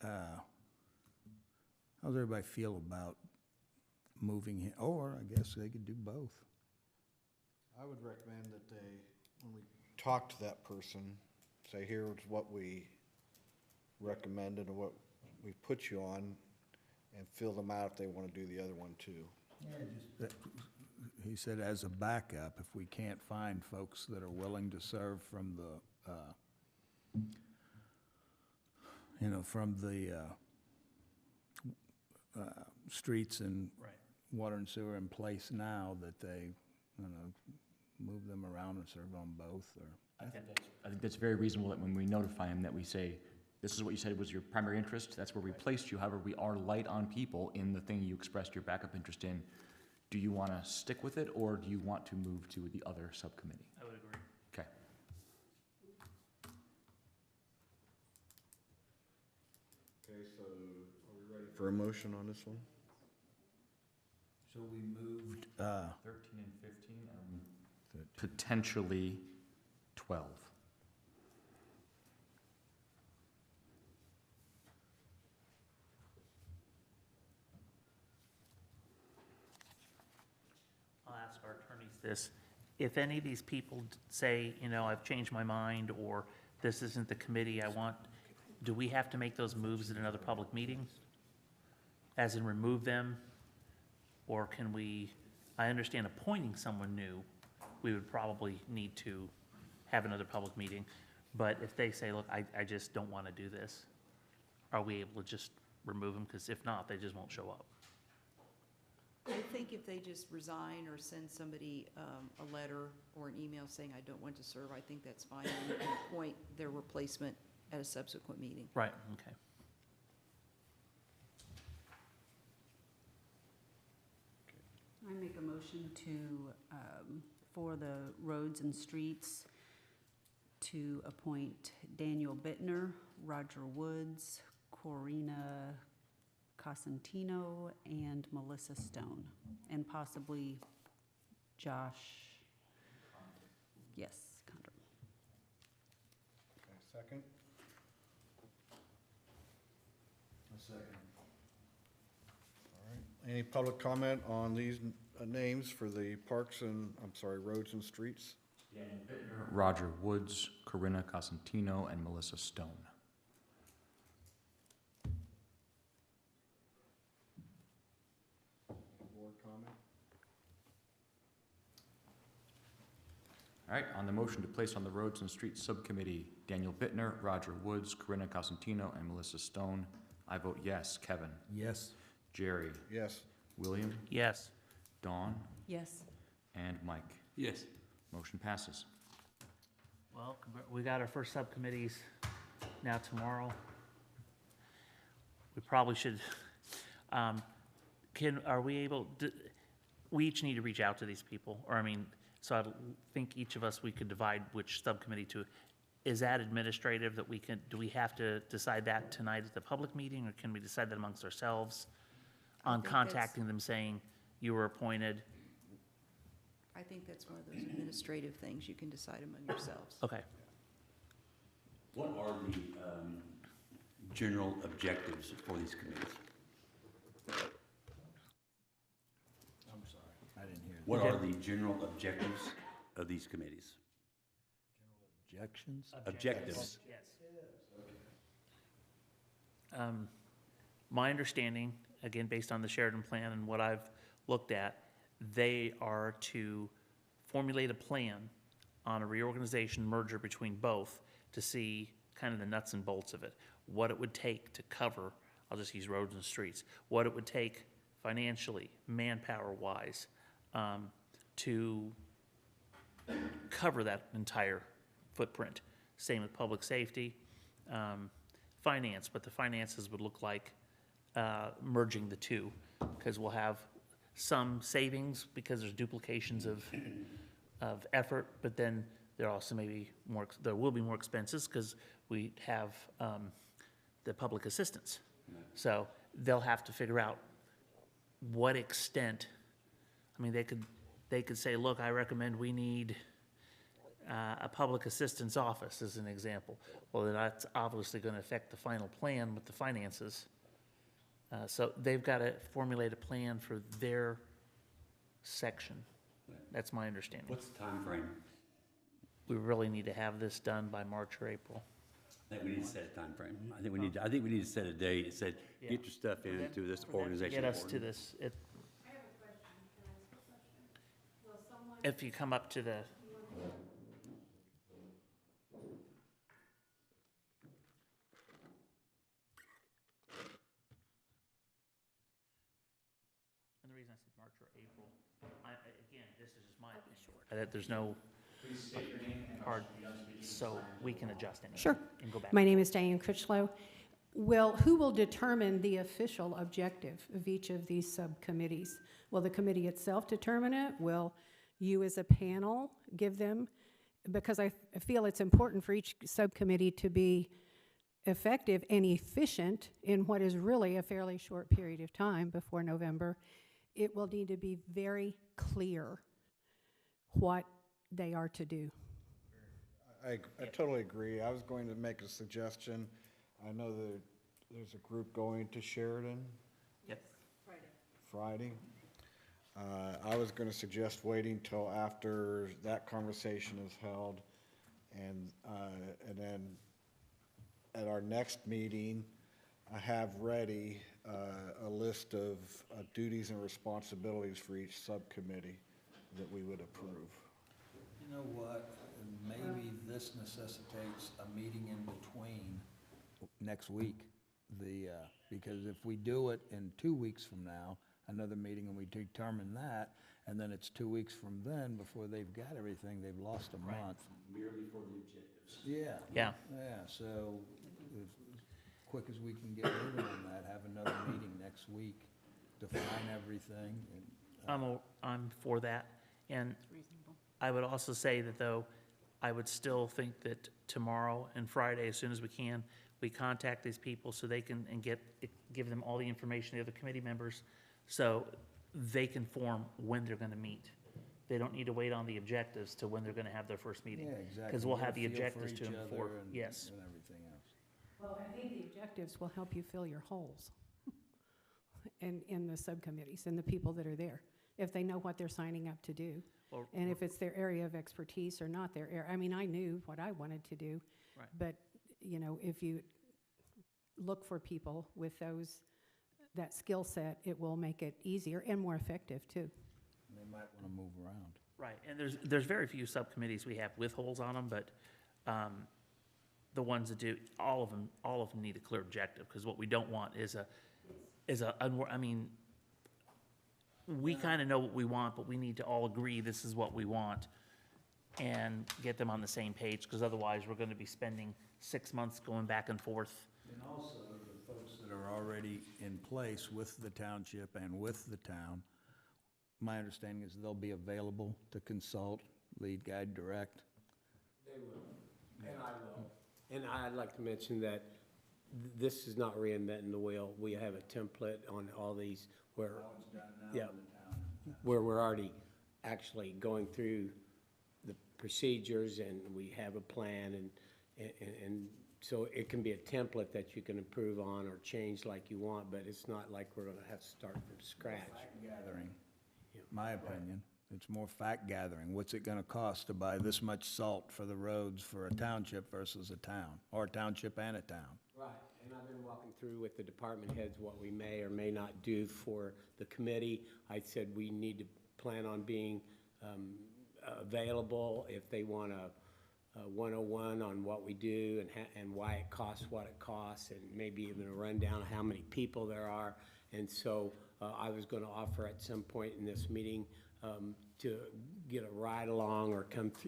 How does everybody feel about moving, or I guess they could do both? I would recommend that when we talk to that person, say, here's what we recommended and what we put you on, and fill them out if they want to do the other one too. He said as a backup, if we can't find folks that are willing to serve from the streets and Right. water and sewer in place now, that they, move them around and serve on both, or? I think that's very reasonable that when we notify him that we say, this is what you said was your primary interest, that's where we placed you, however, we are light on people in the thing you expressed your backup interest in. Do you want to stick with it, or do you want to move to the other subcommittee? I would agree. Okay. Okay, so are we ready for a motion on this one? So we moved, 13 and 15, and potentially 12. I'll ask our attorneys this. If any of these people say, I've changed my mind, or this isn't the committee I want, do we have to make those moves at another public meeting? As in remove them? Or can we, I understand appointing someone new, we would probably need to have another public meeting. But if they say, look, I just don't want to do this, are we able to just remove them? Because if not, they just won't show up. I think if they just resign or send somebody a letter or an email saying, I don't want to serve, I think that's fine. And you can appoint their replacement at a subsequent meeting. Right, okay. I make a motion to, for the roads and streets, to appoint Daniel Bittner, Roger Woods, Corina Cosentino and Melissa Stone, and possibly Josh, yes, Condor. Okay, second? A second. All right. Any public comment on these names for the parks and, I'm sorry, roads and streets? Roger Woods, Corinna Cosentino, and Melissa Stone. Board comment? All right, on the motion to place on the Roads and Streets Subcommittee, Daniel Bittner, Roger Woods, Corinna Cosentino, and Melissa Stone, I vote yes. Kevin? Yes. Jerry? Yes. William? Yes. Dawn? Yes. And Mike? Yes. Motion passes. Well, we got our first subcommittees now tomorrow. We probably should, are we able, we each need to reach out to these people, or I mean, so I think each of us, we could divide which subcommittee to. Is that administrative that we can, do we have to decide that tonight at the public meeting, or can we decide that amongst ourselves? On think that's- contacting them saying, you were appointed? I think that's one of those administrative things you can decide among yourselves. Okay. What are the general objectives for these committees? I'm sorry, I didn't hear that. What are the general objectives of these committees? Objections? Objectives. Yes. My understanding, again, based on the Sheridan Plan and what I've looked at, they are to formulate a plan on a reorganization merger between both to see kind of the nuts and bolts of it, what it would take to cover, I'll just use roads and streets, what it would take financially, manpower-wise, to cover that entire footprint. Same with public safety, finance, but the finances would look like merging the two, because we'll have some savings because there's duplications of effort, but then there also may be more, there will be more expenses because we have the public assistance. So they'll have to figure out what extent, I mean, they could say, look, I recommend we need a public assistance office as an example. Well, then that's obviously going to affect the final plan with the finances. So they've got to formulate a plan for their section. That's my understanding. What's the time frame? We really need to have this done by March or April. I think we need to set a time frame. I think we need to set a date. It said, get your stuff into this organization. Get us board. to this, I have a question. Can I ask a question? Will someone? if you come up to the, and the reason I said March or April, again, this is just my opinion. That there's no hard, so we can adjust anything. Sure. And go back. My name is Diane Critchlow. Who will determine the official objective of each of these subcommittees? Will the committee itself determine it? Will you as a panel give them? Because I feel it's important for each subcommittee to be effective and efficient in what is really a fairly short period of time before November. It will need to be very clear what they are to do. I totally agree. I was going to make a suggestion. I know that there's a group going to Sheridan Yep. Friday. I was going to suggest waiting till after that conversation is held, and then at our next meeting, I have ready a list of duties and responsibilities for each subcommittee that we would approve. You know what, maybe this necessitates a meeting in between next week, because if we do it in 2 weeks from now, another meeting, and we determine that, and then it's 2 weeks from then before they've got everything, they've lost a month. Merely for the objectives. Yeah. Yeah. Yeah, so as quick as we can get moving on that, have another meeting next week, define everything. And, I'm for that, and I would also say that, though, I would still think that tomorrow and Friday, as soon as we can, we contact these people so they can, and give them all the information, the other committee members, so they can form when they're gonna meet. They don't need to wait on the objectives to when they're gonna have their first meeting. Yeah, exactly. Because we'll Get a have the feel for objectives to each inform, other and- yes. And everything else. Well, I think the objectives will help you fill your holes in the subcommittees and the people that are there, if they know what they're signing up to do. Or- And if it's their area of expertise or not their area. I mean, I knew what I wanted to do. Right. But, you know, if you look for people with that skill set, it will make it easier and more effective, too. And they might want to move around. Right, and there's very few subcommittees we have with holes on them, but the ones that do, all of them need a clear objective, because what we don't want is I mean, we kind of know what we want, but we need to all agree this is what we want and get them on the same page, because otherwise we're going to be spending 6 months going back and forth. And also, the folks that are already in place with the township and with the town, my understanding is they'll be available to consult, lead, guide, direct. They will, and I will. And I'd like to mention that this is not reinventing the wheel. We have a template on all these where, yeah, where we're already actually going through the procedures, and we have a plan, and so it can be a template that you can improve on or change like you want, but it's not like we're gonna have to start from scratch. Gathering, my opinion. It's more fact gathering. What's it gonna cost to buy this much salt for the roads for a township versus a town, or a township and a town? Right, and I've been walking through with the department heads what we may or may not do for the committee. I said we need to plan on being available if they want a 101 on what we do and why it costs what it costs, and maybe even a rundown of how many people there are. And so I was going to offer at some point in this meeting to get a ride along or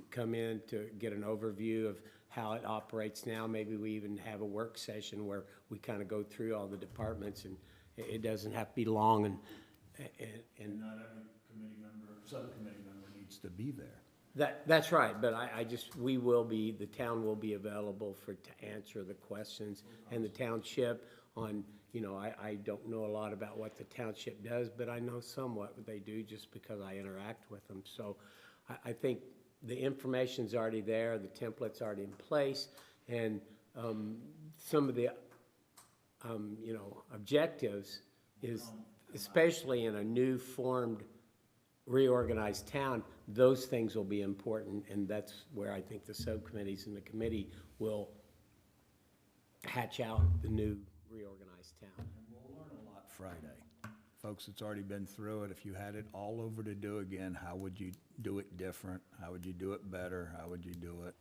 come in to get an overview of how it operates now. Maybe we even have a work session where we kind of go through all the departments, and it doesn't have to be long. And Not every committee member, subcommittee member needs to be there. that's right, but the town will be available to answer the questions, and the township on, you know, I don't know a lot about what the township does, but I know somewhat what they do just because I interact with them. So I think the information's already there, the template's already in place, and some of the, you know, objectives is, especially in a new formed reorganized town, those things will be important, and that's where I think the subcommittees and the committee will hatch out the new reorganized town. And we'll learn a lot Friday. Folks, it's already been through it. If you had it all over to do again, how would you do it different? How would you do it better? How would you do it,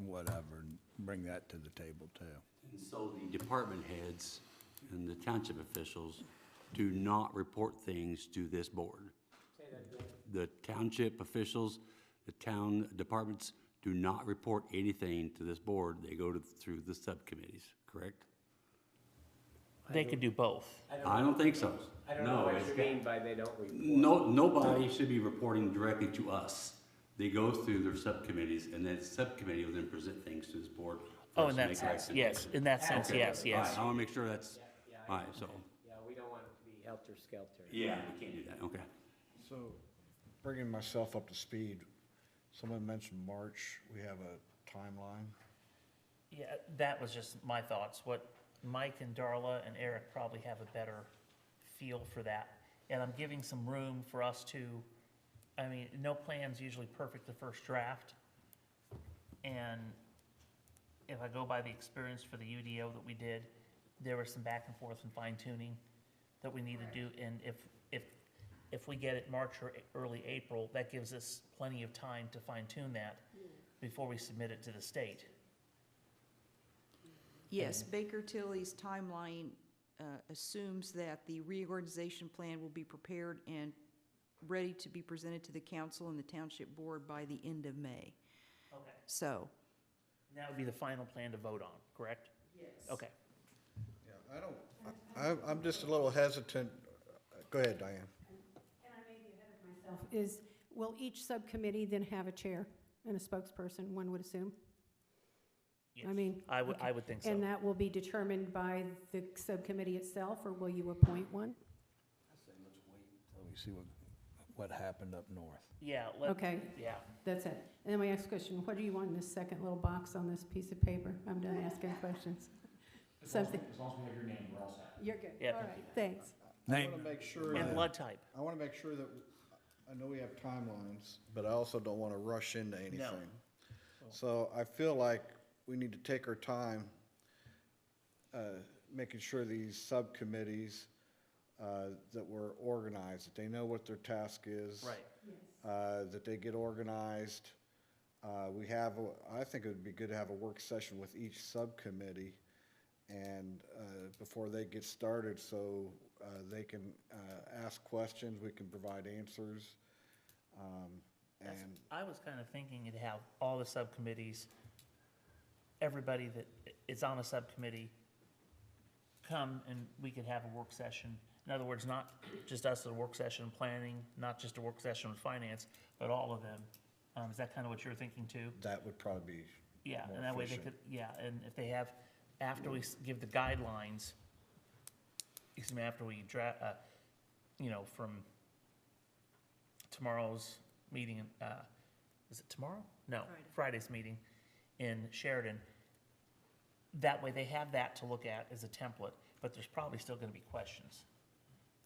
whatever, and bring that to the table too. And so the department heads and the township officials do not report things to this board. The township officials, the town departments do not report anything to this board. They go through the subcommittees, correct? They could do both. I don't think so. I don't know No, what it's- you mean by they don't report. No, nobody should be reporting directly to us. They go through their subcommittees, and then the subcommittee will then present things to this board. for Oh, us in to that make sense, yes, in that sense, Okay. yes, All yes. right, I want to make sure that's, Yeah, all right, so, Yeah, we don't want it to be helter-skelter. yeah, we can't do that, okay. So, bringing myself up to speed, someone mentioned March, we have a timeline. Yeah, that was just my thoughts. What Mike and Darla and Eric probably have a better feel for that. And I'm giving some room for us to, I mean, no plan's usually perfect the first draft. And if I go by the experience for the UDO that we did, there was some back and forth and fine tuning that we need to do. And if we get it March or early April, that gives us plenty of time to fine tune that before we submit it to the state. Yes, Baker Tilly's timeline assumes that the reorganization plan will be prepared and ready to be presented to the council and the township board by the end of May. Okay. So, That would be the final plan to vote on, correct? yes. Okay. Yeah, I'm just a little hesitant. Go ahead, Diane. And I may be ahead of myself. Will each subcommittee then have a chair and a spokesperson, one would assume? Yes, I mean. I would, okay. I would think so. And that will be determined by the subcommittee itself, or will you appoint one? I say let's wait until we see what happened up north. Yeah, Okay, yeah. that's it. And then my next question, what do you want in this second little box on this piece of paper? I'm done asking questions. Something, As long as we have your name, we're all set. you're good. Yeah. All right, thanks. I Name. want to make sure And that, blood type. I want to make sure that, I know we have timelines, but I also don't want to rush into anything. So I feel like we need to take our time, making sure these subcommittees, that we're organized, that they know what their task is. Right. That they get organized. I think it would be good to have a work session with each subcommittee and, before they get started, so, they can, ask questions, we can provide answers. And I was kind of thinking to have all the subcommittees, everybody that is on a subcommittee come and we could have a work session. In other words, not just us at a work session planning, not just a work session with finance, but all of them. Is that kind of what you're thinking too? that would probably be Yeah, more and that way they efficient. could, yeah, and if they have, after we give the guidelines, excuse me, after we from tomorrow's meeting, is it tomorrow? No, Friday's meeting in Sheridan. That way they have that to look at as a template, but there's probably still gonna be questions.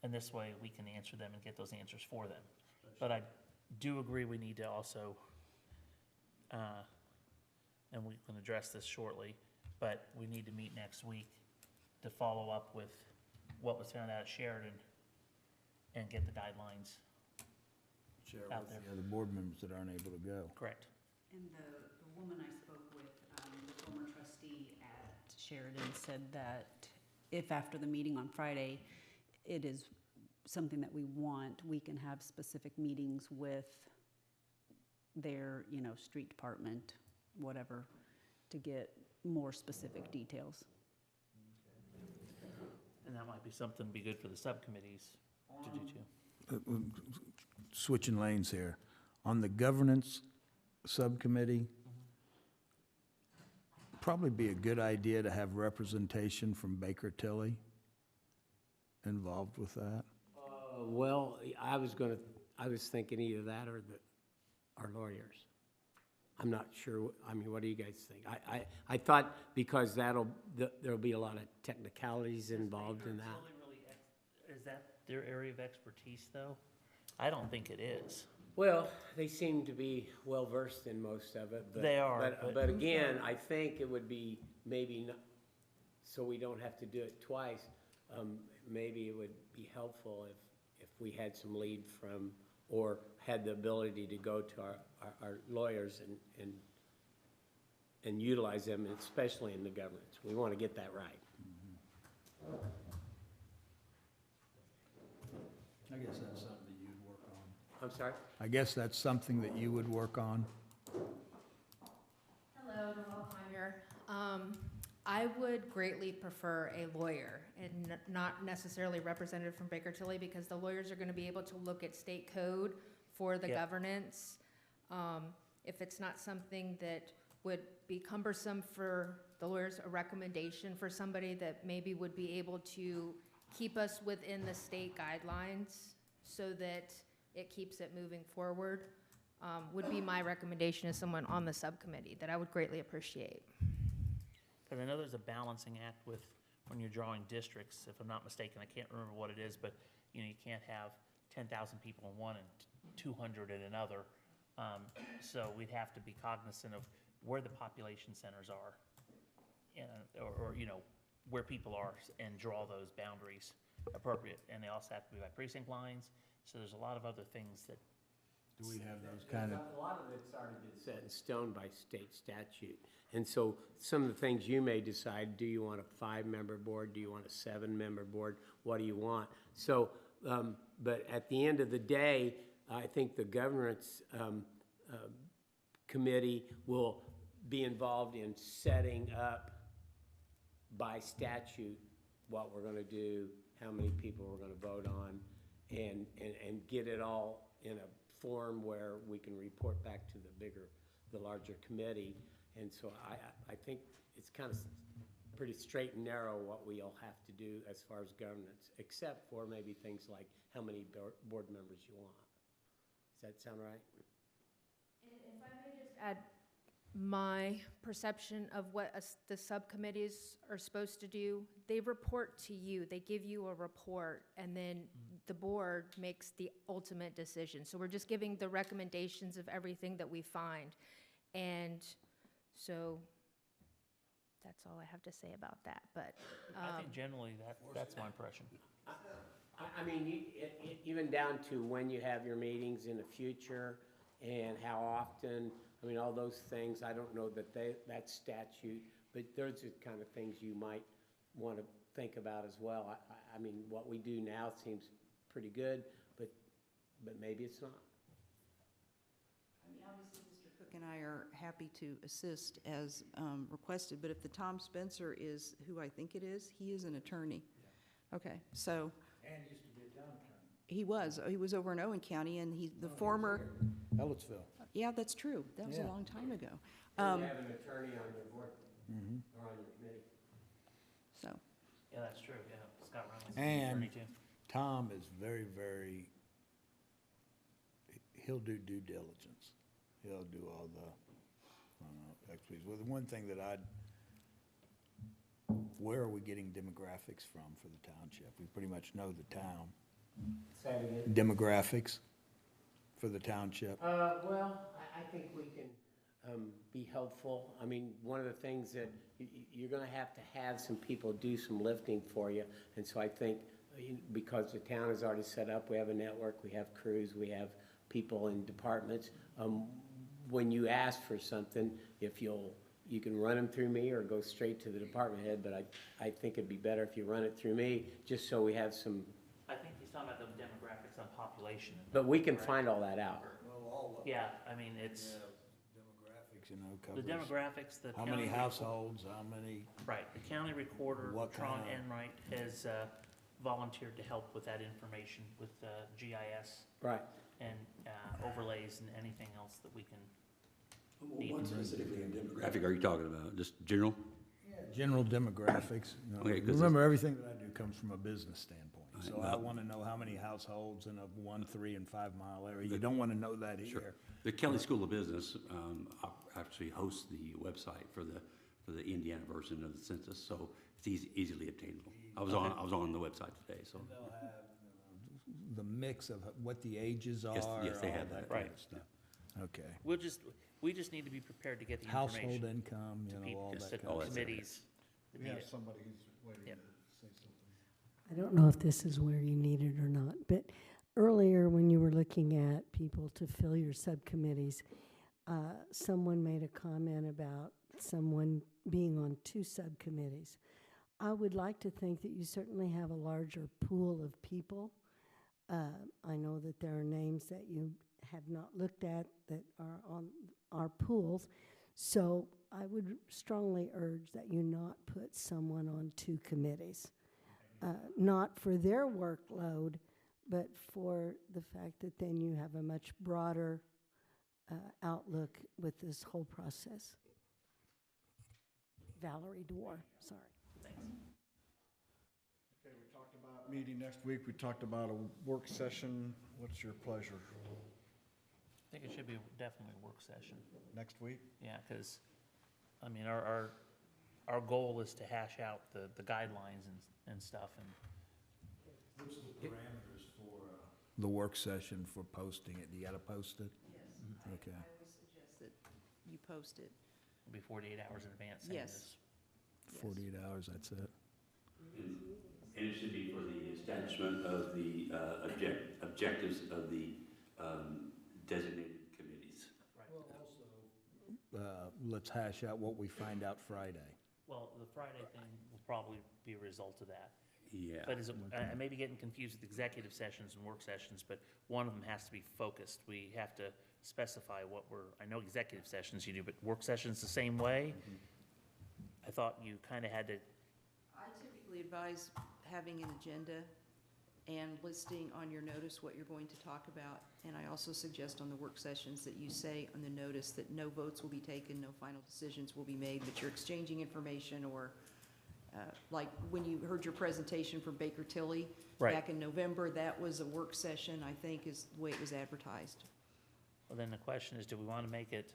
And this way we can answer them and get those answers for them. But I do agree we need to also, and we can address this shortly, but we need to meet next week to follow up with what was found out at Sheridan and get the guidelines. Share Out with there. the other board members that aren't able to go. Correct. And the woman I spoke with, the former trustee at Sheridan, said that if after the meeting on Friday, it is something that we want, we can have specific meetings with their, street department, whatever, to get more specific details. And that might be something to be good for the subcommittees to do too. Switching lanes here. On the governance subcommittee, probably be a good idea to have representation from Baker Tilly involved with that. Well, I was thinking either that or our lawyers. I'm not sure, what do you guys think? I thought because there'll be a lot of technicalities involved in that. Is that their area of expertise though? I don't think it is. Well, they seem to be well-versed in most of it, but. They are, But again, I think it would be maybe, so we don't have to do it twice, maybe it would be helpful if we had some lead from, or had the ability to go to our lawyers and utilize them, especially in the governance. We want to get that right. I guess that's something that you'd work on. I'm sorry? I guess that's something that you would work on. Hello, Noel Collier. I would greatly prefer a lawyer and not necessarily representative from Baker Tilly, because the lawyers are gonna be able to look at state code for the Yeah. governance. If it's not something that would be cumbersome for the lawyers, a recommendation for somebody that maybe would be able to keep us within the state guidelines so that it keeps it moving forward, would be my recommendation as someone on the subcommittee that I would greatly appreciate. Because I know there's a balancing act with, when you're drawing districts, if I'm not mistaken, I can't remember what it is, but, you can't have 10,000 people in one and 200 in another. So we'd have to be cognizant of where the population centers are, or where people are, and draw those boundaries appropriate. And they also have to be by precinct lines, so there's a lot of other things that. Do we have those kind of, A lot of it's already been set in stone by state statute. And so some of the things you may decide, do you want a 5-member board? Do you want a 7-member board? What do you want? So, but at the end of the day, I think the governance committee will be involved in setting up by statute what we're gonna do, how many people we're gonna vote on, and get it all in a form where we can report back to the larger committee. And so I think it's kind of pretty straight and narrow what we all have to do as far as governance, except for maybe things like how many board members you want. Does that sound right? And if I may just add my perception of what the subcommittees are supposed to do, they report to you, they give you a report, and then the board makes the ultimate decision. So we're just giving the recommendations of everything that we find. And so that's all I have to say about that, but. I think generally that's my impression. I mean, even down to when you have your meetings in the future and how often, I mean, all those things, I don't know that that statute, but those are the kind of things you might want to think about as well. I mean, what we do now seems pretty good, but maybe it's not. I mean, obviously, Mr. Cook and I are happy to assist as requested, but if the Tom Spencer is who I think it is, he is an attorney. Okay, so. And used to be a town attorney. He was over in Owen County, and he's the former, Ellettsville. yeah, that's true, that was a Yeah. long time ago. You have an attorney on your board or on your committee. So, Yeah, that's true, yeah. Scott Reynolds is And- an attorney too. Tom is very, very, he'll do due diligence. He'll do all the, expertise. Well, the one thing that where are we getting demographics from for the township? We pretty much know the town. Say it again. Demographics for the township. Well, I think we can be helpful. I mean, one of the things that you're going to have some people do some lifting for you. And so I think because the town is already set up, we have a network, we have crews, we have people in departments. When you ask for something, if you can run them through me or go straight to the department head, but I think it'd be better if you run it through me, just so we have some, I think he's talking about the demographics on population. but we can find all that out. Yeah, I mean, it's, Demographics, you know, the covers demographics, the how county. many households, how many, Right, the county recorder, What Tron kind of- Enright, has volunteered to help with that information, with GIS Right. and overlays and anything else that we can. What specifically in demographic are you talking about? Just general? general demographics. You know. Okay, 'cause Remember, everything that I do comes from a business standpoint. Right, So I want to know how many households in a 1, 3, and 5 mile area. You don't want to know that Sure. here. The Kelly School of Business actually hosts the website for the Indiana version of the census, so it's easily obtainable. I was on the website today, so. They'll have the mix of what the ages are, Yes, all yes, they have that that. kind Right. of stuff. Okay. We just need to be prepared to get the Household information income, you to know, all people, that to kind of stuff. committees that We need have it. somebody who's waiting Yep. to say something. I don't know if this is where you need it or not, but earlier when you were looking at people to fill your subcommittees, someone made a comment about someone being on 2 subcommittees. I would like to think that you certainly have a larger pool of people. I know that there are names that you have not looked at that are on our pools, so I would strongly urge that you not put someone on 2 committees. Not for their workload, but for the fact that then you have a much broader outlook with this whole process. Valerie Dwar, sorry. Thanks. Okay, we talked about meeting next week. We talked about a work session. What's your pleasure? I think it should be definitely a work session. Next week? Yeah, because, I mean, our goal is to hash out the guidelines and stuff, and What's the parameters for the work session for posting it? You got to post it? yes, Okay. I always suggest that you post it. it'll be 48 hours in advance. saying Yes. this. Yes. 48 hours, that's it. And it should be for the establishment of the objectives of the designated committees. Let's hash out what we find out Friday. Well, the Friday thing will probably be a result of that. Yeah. But I may be getting confused with executive sessions and work sessions, but one of them has to be focused. We have to specify what I know executive sessions you do, but work sessions the same way? I thought you kind of had to, I typically advise having an agenda and listing on your notice what you're going to talk about. And I also suggest on the work sessions that you say on the notice that no votes will be taken, no final decisions will be made, but you're exchanging information, or like when you heard your presentation from Baker Tilly Right. back in November, that was a work session, I think, is the way it was advertised. Well, then the question is, do we want to make it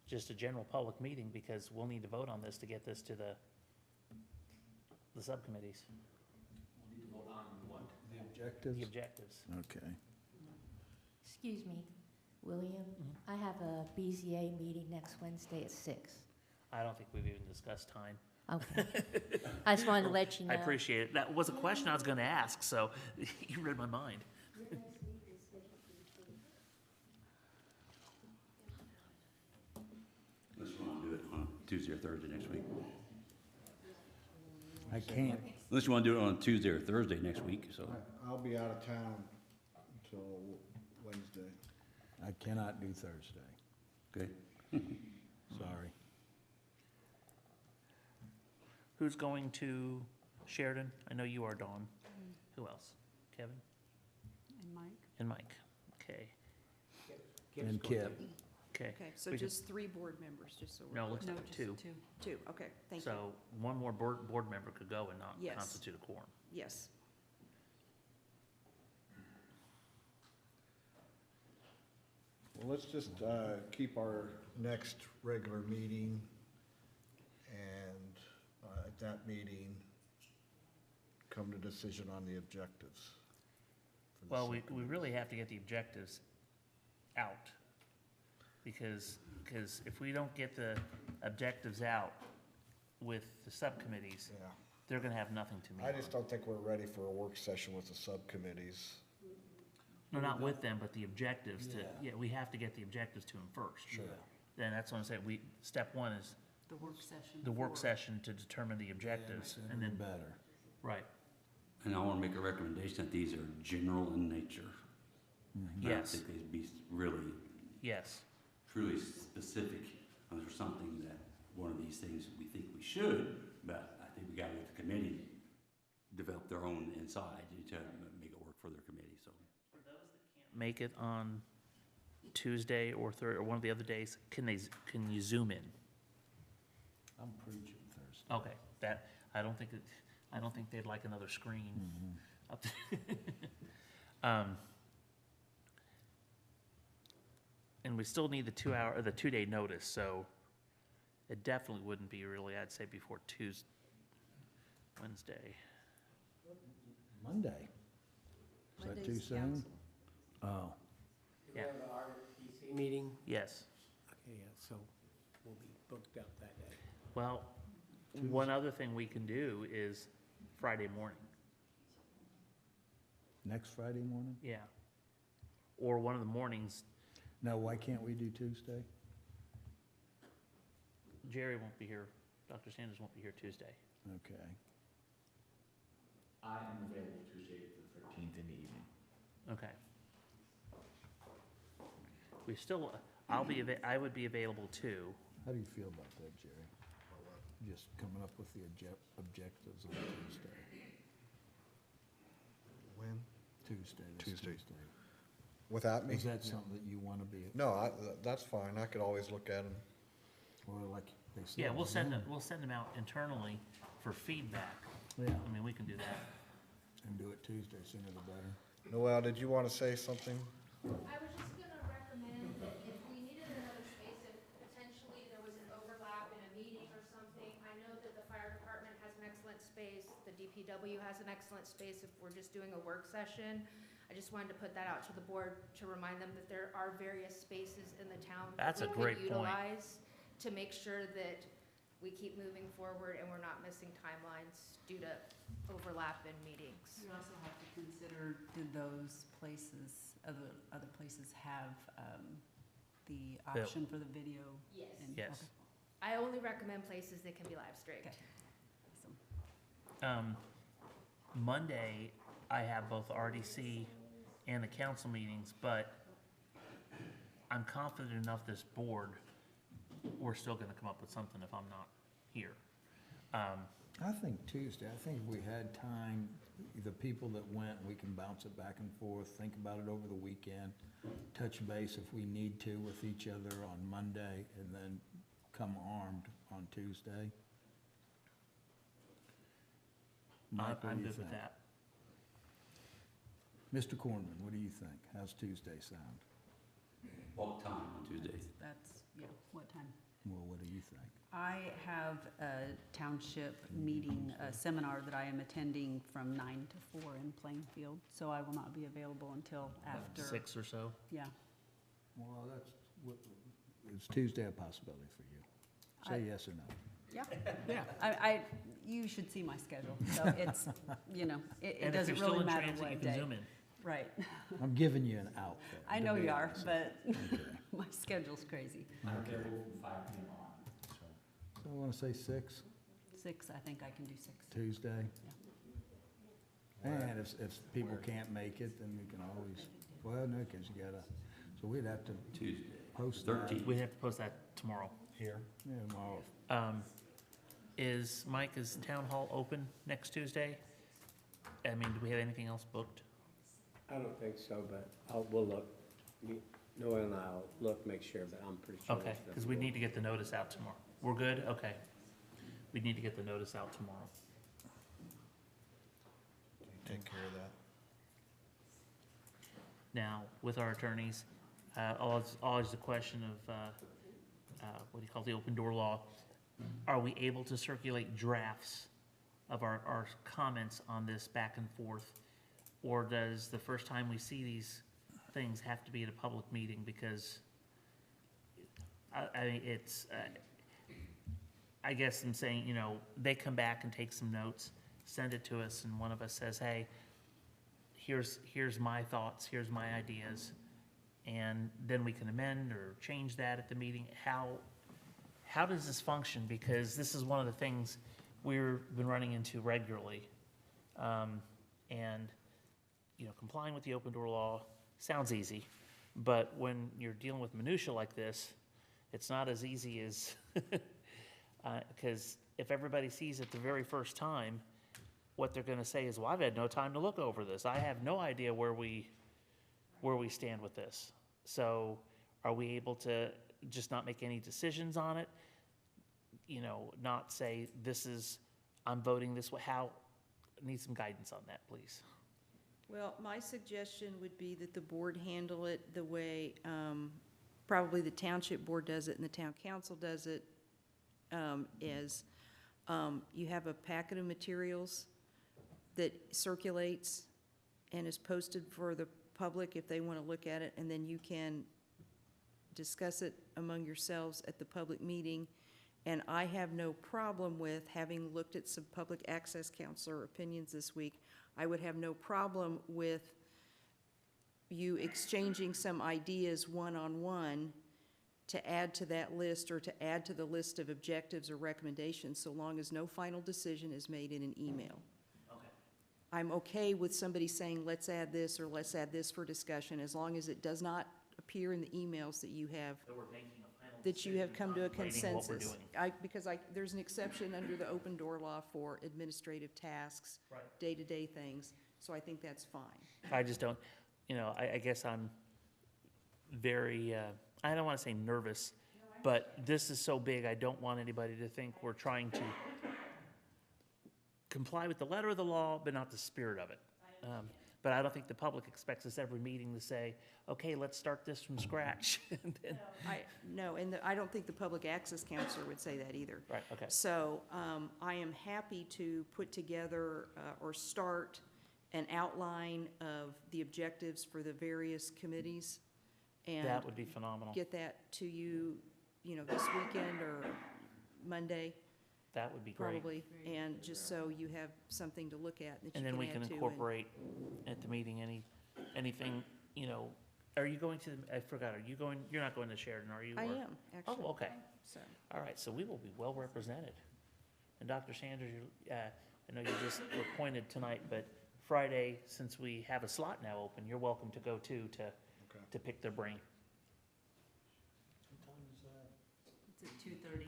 just a general public meeting, because we'll need to vote on this to get this to the subcommittees, We'll need to vote on what? The objectives? the objectives. Okay. Excuse me, William, I have a BZA meeting next Wednesday at 6. I don't think we've even discussed time. Okay. I just wanted to let you know. I appreciate it. That was a question I was going to ask, so you read my mind. Unless you want to do it on Tuesday or Thursday next week. I can't. Unless you want to do it on Tuesday or Thursday next week, so. I'll be out of town until Wednesday. I cannot do Thursday. Okay. Sorry. Who's going to Sheridan? I know you are, Dawn. Who else? Kevin And Mike? and Mike. Okay, And Kip. okay. Okay, so We could- just 3 board members, just so we're. No, it looks No, like just 2. 2, okay, thank you. So one more board member could go and not Yes. constitute a quorum. Yes. Well, let's just keep our next regular meeting, and at that meeting, come to decision on the objectives. for the Well, we subcommittee. really have to get the objectives out, because if we don't get the objectives out with the subcommittees, Yeah, they're gonna have nothing to meet I just on. don't think we're ready for a work session with the subcommittees. No, not with them, but the objectives to, Yeah. yeah, we have to get the objectives to them first. Sure. Then that's what I'm saying, step 1 is The work session. the work session to determine the objectives, and then, Better. right, And I want to make a recommendation that these are general in nature. I don't yes, think they'd be really, yes, truly specific or something that one of these things we think we should, but I think we got to let the committee develop their own inside to make it work for their committee, so. make it on Tuesday or or one of the other days, can you zoom in? I'm preaching Thursday. Okay, that, I don't think they'd like another screen. up there. And we still need the 2-day notice, so it definitely wouldn't be really, I'd say, before Wednesday. Monday. Is that too Monday's soon? council. Oh, Yeah. We have the RTC meeting? Yes. Okay, yeah, so we'll be booked up that day. Well, one other thing we can do is Friday morning, next Friday morning? yeah. Or one of the mornings, No, why can't we do Tuesday? Jerry won't be here, Dr. Sanders won't be here Tuesday. Okay. I am available Tuesday, the 13th in the evening. Okay. We still, I would be available too. How do you feel about that, Jerry? Just coming up with the objectives on Tuesday. When? Tuesday, this Tuesday. Tuesday. Without me? Is that something that you want to be, No, that's fine. I could always look at them. or like they said? Yeah, we'll send Zoom? them out internally for feedback. Yeah, I mean, we can do that. and do it Tuesday, sooner the better. Noel, did you want to say something? I was just gonna recommend that if we needed another space, if potentially there was an overlap in a meeting or something, I know that the fire department has an excellent space, the DPW has an excellent space if we're just doing a work session. I just wanted to put that out to the board to remind them that there are various spaces in the town That's that a we great could point. utilize to make sure that we keep moving forward and we're not missing timelines due to overlap in meetings. You also have to consider, did those places, other places have the option for the video? Yes. and- Yes. okay, I only recommend places that can be live streamed. Okay. Awesome. Monday, I have both RDC and the council meetings, but I'm confident enough this board, we're still gonna come up with something if I'm not here. I think Tuesday, I think if we had time, the people that went, we can bounce it back and forth, think about it over the weekend, touch base if we need to with each other on Monday, and then come armed on Tuesday. Mike, what do I'm you good with think? that. Mr. Cornman, what do you think? How's Tuesday sound? What time on Tuesday? That's, yeah, what time? Well, what do you think? I have a township meeting, a seminar that I am attending from 9 to 4 in Plainfield, so I will not be available until after. 6 or so. Yeah. Well, is Tuesday a possibility for you? Say yes or no. Yeah. Yeah. You should see my schedule, so it's, you know, it And if doesn't you're still really in matter transit, you what can day. zoom in. Right. I'm giving you an out there. I know you are, but Okay. my schedule's crazy. I'm available from 5 p.m. on, so. So I want to say 6, 6, I think I can do 6. Tuesday. And if people can't make it, then we can always, well, no, because you gotta, so we'd have to Tuesday. post that. 13th. We have to post that tomorrow. Here? Yeah, tomorrow. Mike, is town hall open next Tuesday? I mean, do we have anything else booked? I don't think so, but we'll look. Noel and I'll look, make sure, but I'm pretty sure. Okay, because we need to get the notice out tomorrow. We're good? Okay. We need to get the notice out tomorrow. Take care of that. Now, with our attorneys, always the question of, what do you call the open door law? Are we able to circulate drafts of our comments on this back and forth? Or does the first time we see these things have to be at a public meeting? Because, I mean, it's, I guess I'm saying, you know, they come back and take some notes, send it to us, and one of us says, hey, here's my thoughts, here's my ideas, and then we can amend or change that at the meeting. How does this function? Because this is one of the things we've been running into regularly. And, you know, complying with the open door law sounds easy, but when you're dealing with minutia like this, it's not as easy as, because if everybody sees it the very first time, what they're gonna say is, well, I've had no time to look over this. I have no idea where we stand with this. So are we able to just not make any decisions on it? You know, not say, I'm voting this way. Need some guidance on that, please. Well, my suggestion would be that the board handle it the way, probably the township board does it and the town council does it, is you have a packet of materials that circulates and is posted for the public if they want to look at it, and then you can discuss it among yourselves at the public meeting. And I have no problem with, having looked at some public access counselor opinions this week, I would have no problem with you exchanging some ideas one-on-one to add to that list or to add to the list of objectives or recommendations, so long as no final decision is made in an email. Okay. I'm okay with somebody saying, let's add this or let's add this for discussion, as long as it does not appear in the emails that you have, So we're making a final that you have come to a decision on rating what we're consensus. doing. Because there's an exception under the open door law for administrative tasks, Right. day-to-day things, so I think that's fine. I just don't, you know, I guess I'm very, I don't want to say nervous, but this is so big, I don't want anybody to think we're trying to comply with the letter of the law, but not the spirit of it. But I don't think the public expects us every meeting to say, okay, let's start this from scratch. And then- No, and I don't think the public access counselor would say that either. Right, okay. So I am happy to put together or start an outline of the objectives for the various committees and That would be phenomenal. get that to you, you know, this weekend or Monday, That would be great. probably. And just so you have something to look at that you And then we can add to. incorporate at the meeting anything, you know, are you going to, I forgot, you're not going to Sheridan, are you? I or- am, actually. Oh, okay. So, All right, so we will be well represented. And Dr. Sanders, I know you just were appointed tonight, but Friday, since we have a slot now open, you're welcome to go too, to pick their brain. It's at 2:30.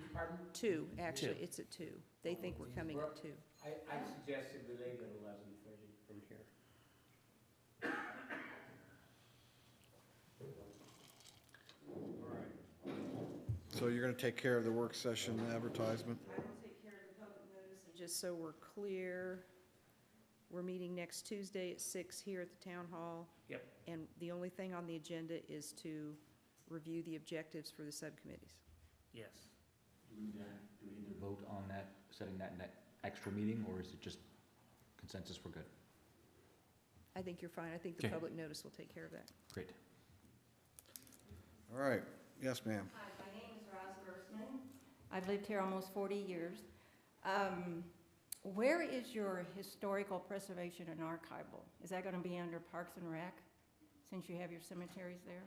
2, actually, Two. it's at 2. They think we're coming at 2. I suggested we leave at 11:30 for So you're gonna take care of the work session advertisement? I will take care of the public notice, and just so we're clear, we're meeting next Tuesday at 6 here at the town hall. Yep. And the only thing on the agenda is to review the objectives for the subcommittees. Yes. Do we need to vote on that, setting that extra meeting, or is it just consensus we're good? I think you're fine. I think the Okay. public notice will take care of that. Great. All right, yes, ma'am. Hi, my name is Roz Gersman. I've lived here almost 40 years. Where is your historical preservation and archival? Is that going to be under Parks and Rec, since you have your cemeteries there?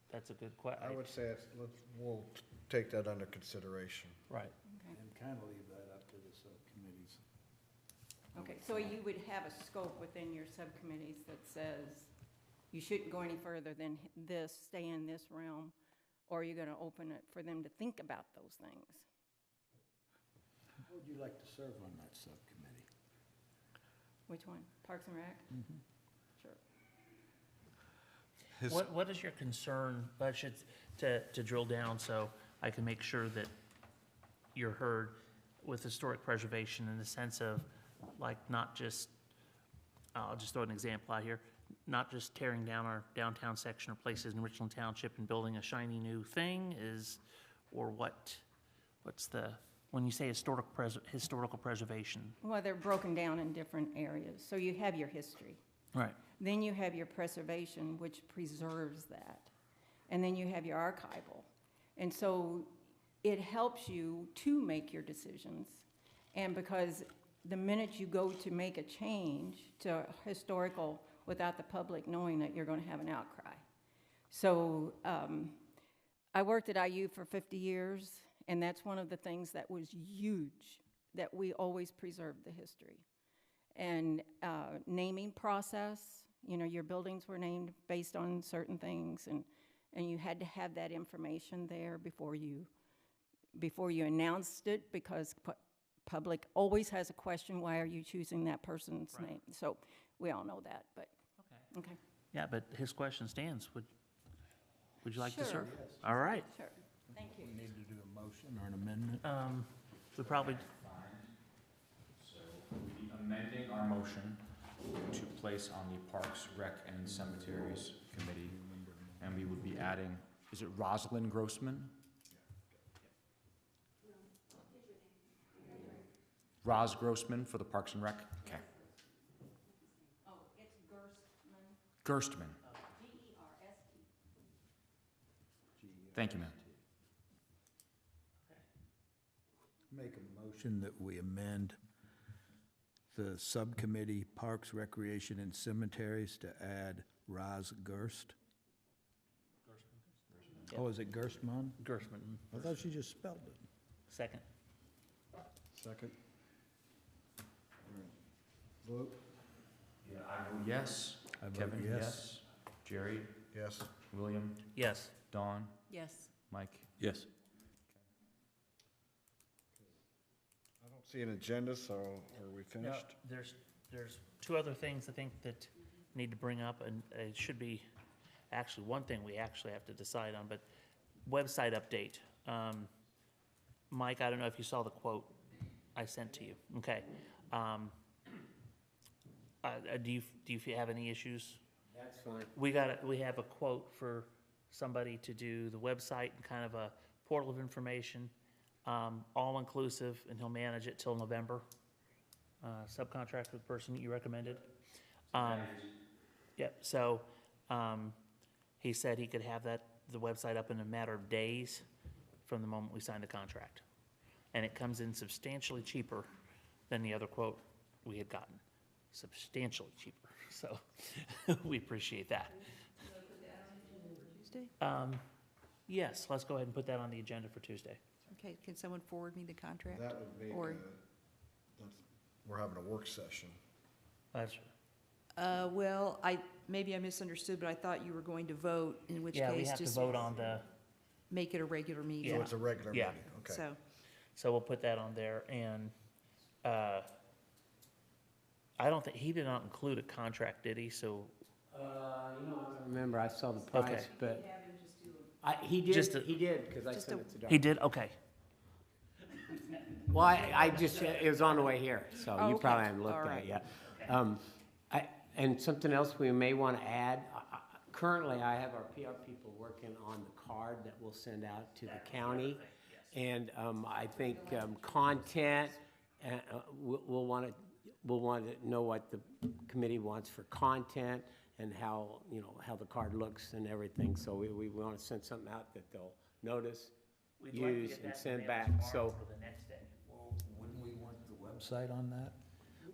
That's a good question. I would say we'll take that under consideration. Right. Okay. And kind of leave that up to the subcommittees. Okay, so you would have a scope within your subcommittees that says you shouldn't go any further than this, stay in this realm, or you're going to open it for them to think about those things? How would you like to serve on that subcommittee? Which one? Parks and Rec? Sure. What is your concern, to drill down so I can make sure that you're heard with historic preservation in the sense of, like, not just, I'll just throw an example out here, not just tearing down our downtown section or places in Richland Township and building a shiny new thing or what's the, when you say historical preservation? Well, they're broken down in different areas. So you have your history. Right. Then you have your preservation, which preserves that. And then you have your archival. And so it helps you to make your decisions. And because the minute you go to make a change to historical without the public knowing that, you're going to have an outcry. So I worked at IU for 50 years, and that's one of the things that was huge, that we always preserved the history. And naming process, your buildings were named based on certain things, and you had to have that information there before you announced it, because public always has a question, why are you choosing that person's name? So we all know that, but, okay. Yeah, but his question stands. Would you like to Sure. serve? All right. Sure, thank you. We need to do a motion or an amendment? We probably, So we'll be amending our motion to place on the Parks, Rec, and Cemeteries Committee, and we would be adding, is it Rosalind Grossman? Roz Grossman for the Parks and Rec? Okay. Oh, it's Gerstmann, Gerstmann. G-E-R-S-T. Thank you, ma'am. Make a motion that we amend the subcommittee Parks, Recreation, and Cemeteries to add Roz Gerst. Oh, is it Gerstmann? Gerstmann. I thought she just spelled it. Second. Second. Vote? Yeah, I vote yes. I vote Kevin, yes. yes. Jerry, Yes. William, Yes. Dawn, Yes. Mike. Yes. I don't see an agenda, so are we No, finished? there's two other things I think that need to bring up, and it should be, actually, one thing we actually have to decide on, but website update. Mike, I don't know if you saw the quote I sent to you. Okay. Do you have any issues? That's fine. We have a quote for somebody to do the website and kind of a portal of information, all-inclusive, and he'll manage it till November. Subcontract with the person you recommended. Yep, so he said he could have the website up in a matter of days from the moment we sign the contract. And it comes in substantially cheaper than the other quote we had gotten. Substantially cheaper, so we appreciate that. Tuesday? Yes, let's go ahead and put that on the agenda for Tuesday. Okay, can someone forward me the contract? That would make, Or- we're having a work session. That's, Well, maybe I misunderstood, but I thought you were going to vote, in which yeah, we case have to just vote on the, make it a regular meeting. So it's a regular Yeah. meeting, okay. So, so we'll put that on there, and I don't think, he did not include a contract, did he? So, You know, I don't remember, I saw the Okay. price, but. He Just a- did, because I sent it to Darrell. he did, okay. Well, I just, it was on the way here, so Oh, you okay. probably haven't All looked at right. it yet. And something else we may want to add, currently I have our PR people working on the card that we'll send out to the county. And I think content, we'll want to know what the committee wants for content and how, you know, how the card looks and everything. So we want to send something out that they'll notice, We'd like to use, get and that send mailed back, tomorrow so. for the next day. Well, wouldn't we want the website on that?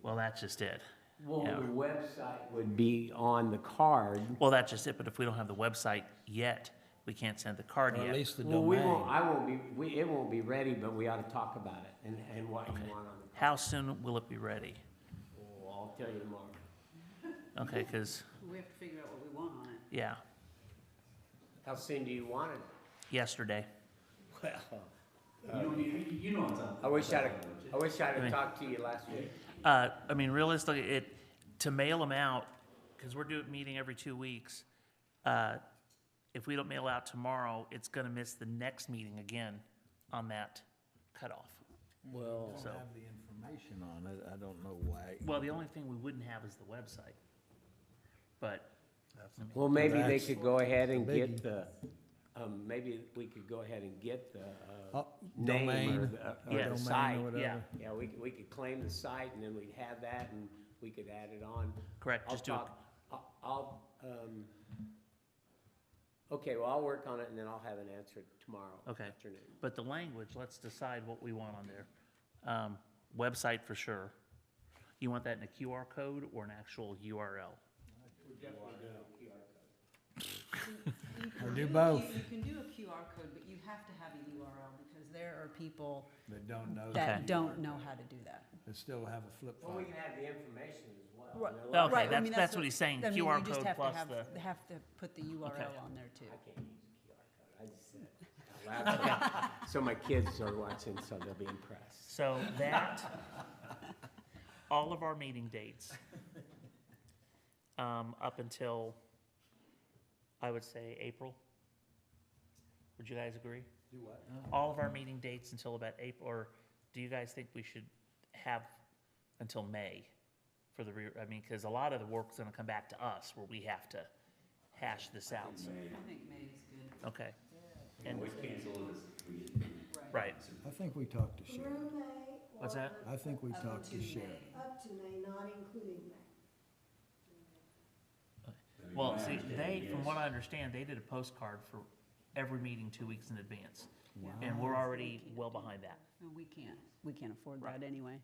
Well, that's just it. Well, Yeah. the website would be on the card. Well, that's just it, but if we don't have the website yet, we can't send the card Or at yet. least the Well, we domain? won't, it won't be ready, but we ought to talk about it and what you want on the. How soon will it be ready? Oh, I'll tell you tomorrow. Okay, because, We have to figure out what we want on it. yeah, How soon do you want it? yesterday. I wish I'd have talked to you last week. I mean, realistically, to mail them out, because we're meeting every 2 weeks, if we don't mail out tomorrow, it's gonna miss the next meeting again on that cutoff. Well. I So- don't have the information on it, I don't know why. Well, the only thing we wouldn't have is the website. But, Well, maybe they That's could go ahead and the get biggie. the, maybe we could go ahead and get the, Domain, name or or the domain site. or whatever. yeah, Yeah, we could claim the site and then we'd have that and we could add it on. correct, just do it. Okay, well, I'll work on it and then I'll have an answer tomorrow Okay. afternoon. But the language, let's decide what we want on there. Website for sure. You want that in a QR code or an actual URL? Or do both, You can do a QR code, but you have to have a URL because there are people that don't know. that don't know how to do that. That still have a flip Well, phone. we can have the information as well. Right. And they'll- Okay, Right, I mean, that's what he's saying, I mean, QR you just code have to plus have- the, Have to put the URL Okay. on there too. I can't use a QR code, I just said it out loud. So my kids are watching, so they'll be impressed. so that, all of our meeting dates, up until, I would say, April. Would you guys agree? Do what? All of our meeting dates until about April, or do you guys think we should have until May for the I mean, because a lot of the work's gonna come back to us where we have to hash this out, so, I think May is good. okay. And, Right. right, I think we talked to Sherry. what's that? I think we talked to Sherry. Up to May, not including May. Well, see, they, from what I understand, they did a postcard for every meeting 2 weeks in advance. And we're already well behind that. And we can't afford that anyway.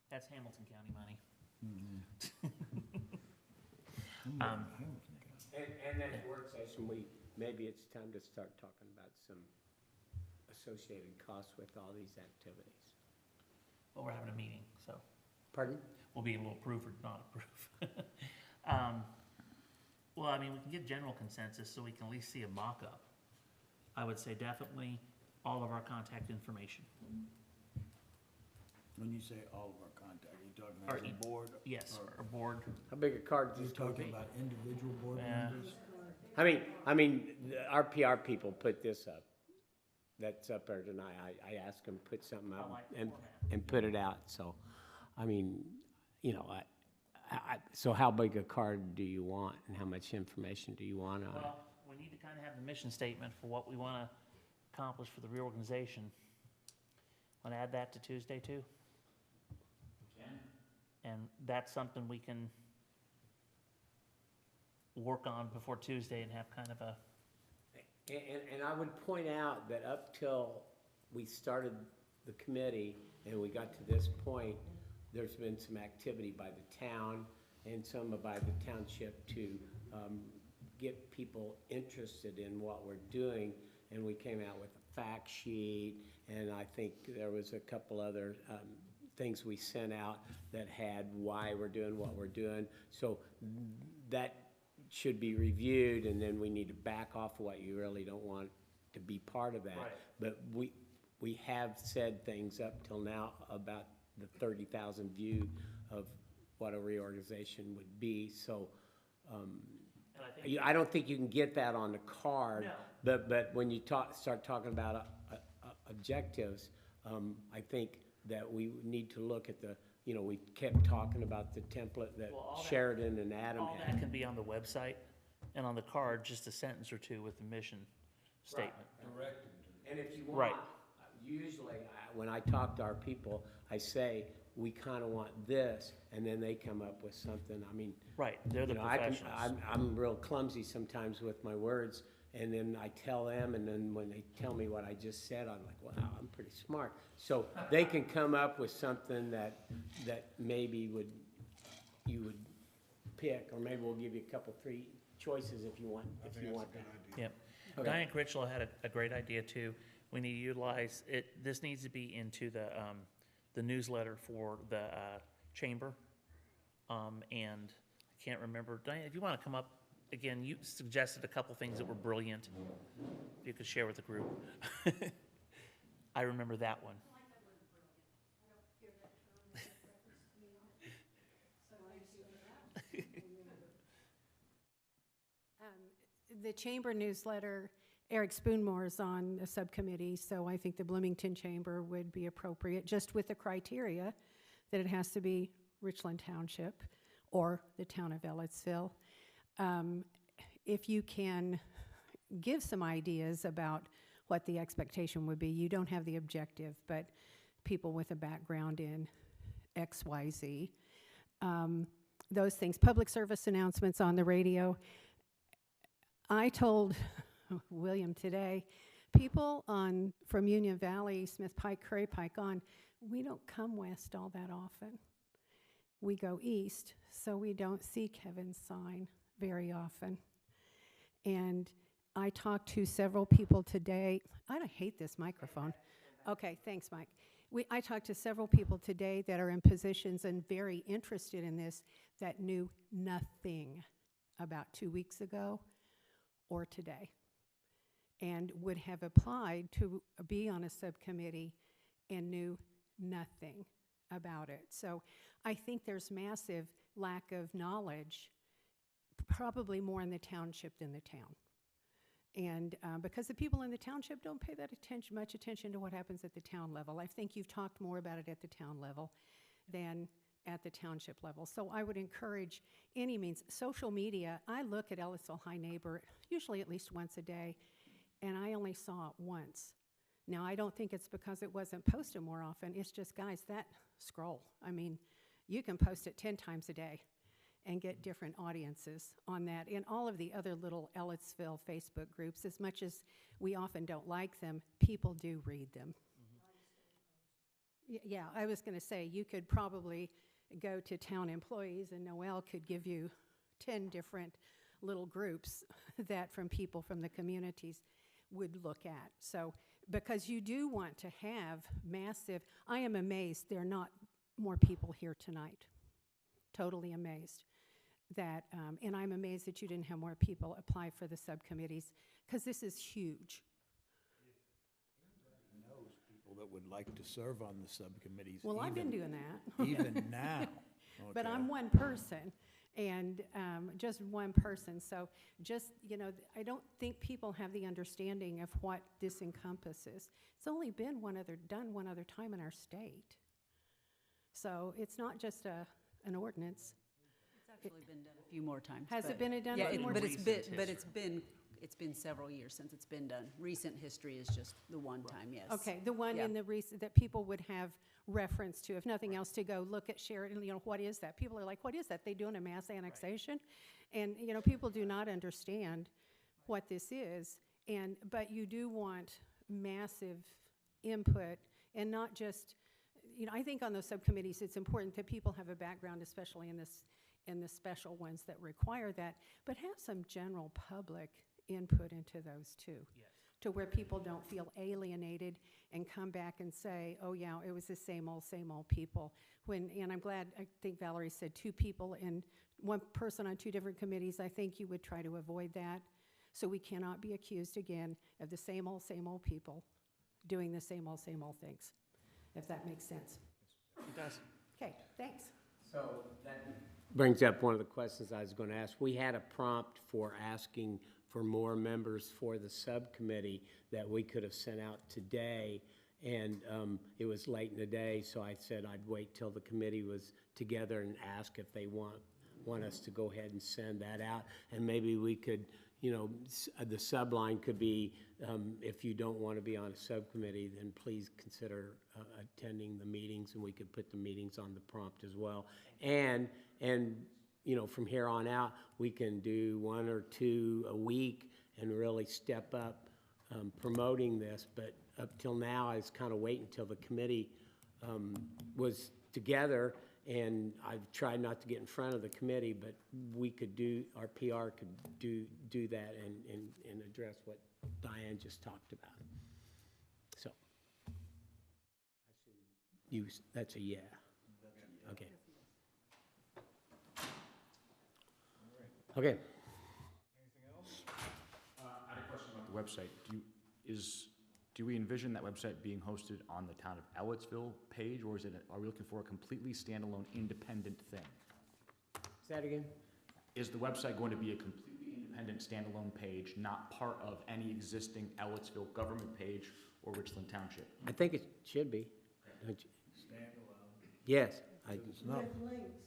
That's Hamilton County money. And that work session, maybe it's time to start talking about some associated costs with all these activities. But we're having a meeting, so Pardon? we'll be able to approve or not approve. Well, I mean, we can get general consensus so we can at least see a mock-up. I would say definitely all of our contact information. When you say all of our contact, are you talking Or about the board? Yes, or our board. How big a card You're is this gonna talking be? about individual board Yeah. members? I mean, our PR people put this up. That's up there tonight. I asked them to put something I up like the and, format. and put it out, so, I mean, you know, so how big a card do you want and how much information do you want on it? Well, we need to kind of have the mission statement for what we want to accomplish for the reorganization. Want to add that to Tuesday too? And that's something we can work on before Tuesday and have kind of a, And I would point out that up till we started the committee and we got to this point, there's been some activity by the town and some by the township to get people interested in what we're doing. And we came out with a fact sheet, and I think there was a couple other things we sent out that had why we're doing what we're doing. So that should be reviewed, and then we need to back off what you really don't want to be part of that. Right. But we have said things up till now about the 30,000 view of what a reorganization would be, so, And I think I don't think you can get that on the card. No. But when you start talking about objectives, I think that we need to look at the, we kept talking about the template that Well, all that- Sheridan and Adam all that had. can be on the website, and on the card, just a sentence or two with the mission statement. And if you Right. want, usually, when I talk to our people, I say, we kind of want this, and then they come up with something, I mean. Right, they're the professionals. I'm real clumsy sometimes with my words, and then I tell them, and then when they tell me what I just said, I'm like, wow, I'm pretty smart. So they can come up with something that maybe you would pick, or maybe we'll give you a couple, 3 choices if you want, that. Yep. Okay. Diane Critchlow had a great idea too. We need to utilize it, this needs to be into the newsletter for the chamber. And I can't remember, Diane, if you want to come up, again, you suggested a couple things that were brilliant. If you could share with the group. I remember that one. The chamber newsletter, Eric Spoonmore's on the subcommittee, so I think the Bloomington Chamber would be appropriate, just with the criteria that it has to be Richland Township or the town of Ellettsville. If you can give some ideas about what the expectation would be, you don't have the objective, but people with a background in X, Y, Z. Those things, public service announcements on the radio. I told William today, people from Union Valley, Smith Pike, Curry Pike on, we don't come west all that often. We go east, so we don't see Kevin's sign very often. And I talked to several people today. I don't hate this microphone. Okay, thanks, Mike. I talked to several people today that are in positions and very interested in this that knew nothing about 2 weeks ago or today, and would have applied to be on a subcommittee and knew nothing about it. So I think there's massive lack of knowledge, probably more in the township than the town. And because the people in the township don't pay that much attention to what happens at the town level. I think you've talked more about it at the town level than at the township level. So I would encourage any means. Social media, I look at Ellettsville High Neighbor usually at least once a day, and I only saw it once. Now, I don't think it's because it wasn't posted more often. It's just, guys, that scroll. I mean, you can post it 10 times a day and get different audiences on that. And all of the other little Ellettsville Facebook groups, as much as we often don't like them, people do read them. Yeah, I was going to say, you could probably go to town employees, and Noel could give you 10 different little groups that from people from the communities would look at. So, because you do want to have massive, I am amazed there are not more people here tonight. Totally amazed that, and I'm amazed that you didn't have more people apply for the subcommittees, because this is huge. Knows people that would like to serve on the subcommittees. Well, I've been doing that. Even now. But Okay. I'm one person, and just one person. So just, I don't think people have the understanding of what this encompasses. It's only been done one other time in our state. So it's not just an ordinance. It's actually been done a few more times. Has it but- been done Yeah, a few more but times? it's been several years since it's been done. Recent history is just the one time, yes. Okay, the one Yeah. in the recent, that people would have reference to, if nothing else, to go look at Sheridan, what is that? People are like, what is that? They doing a mass annexation? And, people do not understand what this is, but you do want massive input, and not just, I think on those subcommittees, it's important that people have a background, especially in the special ones that require that, but have some general public input into those too. Yes. To where people don't feel alienated and come back and say, oh yeah, it was the same old people. And I'm glad, I think Valerie said 2 people and 1 person on 2 different committees. I think you would try to avoid that. So we cannot be accused again of the same old people doing the same old things, if that makes sense. It does. Okay, thanks. So that brings up one of the questions I was going to ask. We had a prompt for asking for more members for the subcommittee that we could have sent out today, and it was late in the day, so I said I'd wait till the committee was together and ask if they want us to go ahead and send that out, and maybe we could, you know, the subline could be, if you don't want to be on a subcommittee, then please consider attending the meetings, and we could put the meetings on the prompt as well. And you know, from here on out, we can do 1 or 2 a week and really step up promoting this. But up till now, I was kind of waiting until the committee was together, and I've tried not to get in front of the committee, but we could do, our PR could do that and address what Diane just talked about. So, that's a yeah. Okay. Okay. Anything else? I had a question about the website. Do we envision that website being hosted on the Town of Ellettsville page, or are we looking for a completely standalone, independent thing? Say that again? Is the website going to be a completely independent, standalone page, not part of any existing Ellettsville government page or Richland Township? I think it should be. Standalone. Yes. It's not. With links.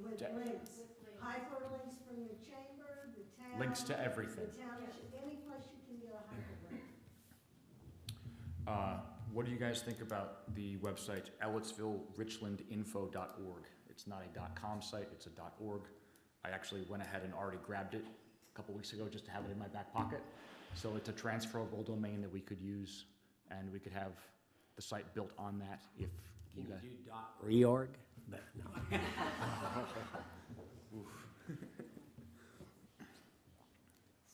With links. Hyperlinks from the chamber, the town. Links to everything. The township, any place you can get a hyperlink. What do you guys think about the website Ellettsville-Richlandinfo.org? It's not a .com site, it's a .org. I actually went ahead and already grabbed it a couple weeks ago just to have it in my back pocket. So it's a transferable domain that we could use, and we could have the site built on that if you Can guys. you do .reorg? But no.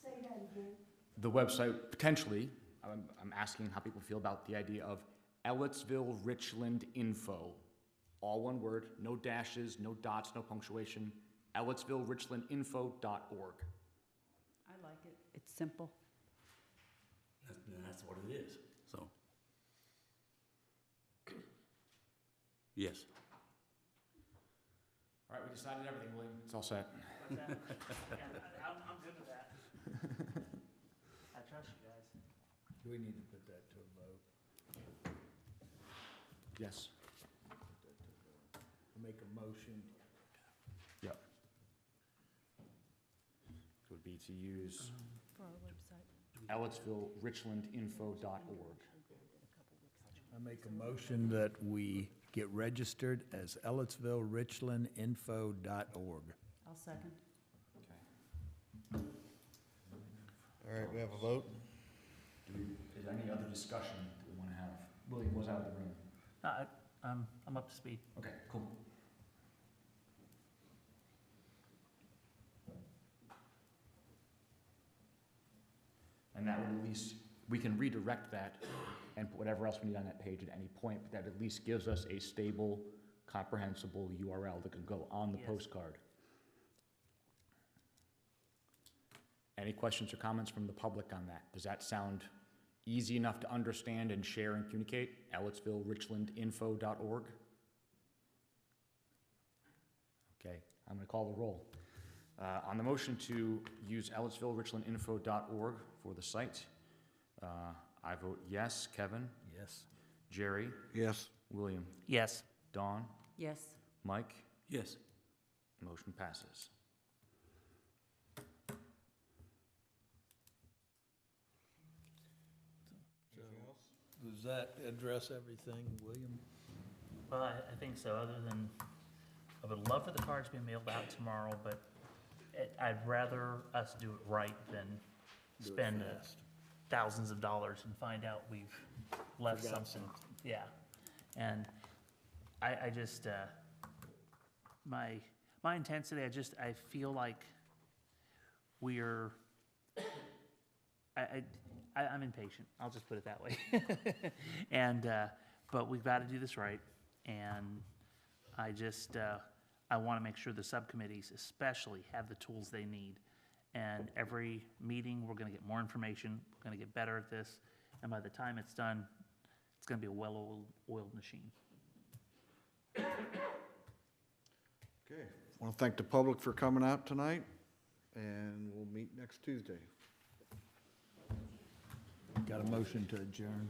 Say that again. The website, potentially, I'm asking how people feel about the idea of Ellettsville-Richland Info. All one word, no dashes, no dots, no punctuation. Ellettsville-Richlandinfo.org. I like it. It's simple. That's what it is, so. Yes. All right, we decided everything, William. It's all set. What's that? Yeah, I'm good with that. I trust you guys. Do we need to put that to a vote? Yes. Make a motion. Yep. It would be to use For our website. Ellettsville-Richlandinfo.org. I make a motion that we get registered as Ellettsville-Richlandinfo.org. I'll second. Okay. All right, we have a vote? Is there any other discussion that we want to have? William was out of the room. I'm up to speed. Okay, cool. And that would at least, we can redirect that and put whatever else we need on that page at any point, but that at least gives us a stable, comprehensible URL that can go on the Yes. postcard. Any questions or comments from the public on that? Does that sound easy enough to understand and share and communicate? Ellettsville-Richlandinfo.org. Okay, I'm going to call the roll. On the motion to use Ellettsville-Richlandinfo.org for the site, I vote yes. Kevin? Yes. Jerry? Yes. William? Yes. Dawn? Yes. Mike? Yes. Motion passes. Does that address everything, William? Well, I think so, other than, I would love for the cards to be mailed out tomorrow, but I'd rather us do it right than Do it spend fast. thousands of dollars and find out we've left Forgot something. Yeah, and I just, my intensity, I feel like we're, I'm impatient, I'll just put it that way. And, but we've got to do this right, and I just, I want to make sure the subcommittees especially have the tools they need. And every meeting, we're going to get more information, we're going to get better at this, and by the time it's done, it's going to be a well-oiled machine. Okay, Okay, I want to thank the public for coming out tonight, and we'll meet next Tuesday. Got a motion to adjourn.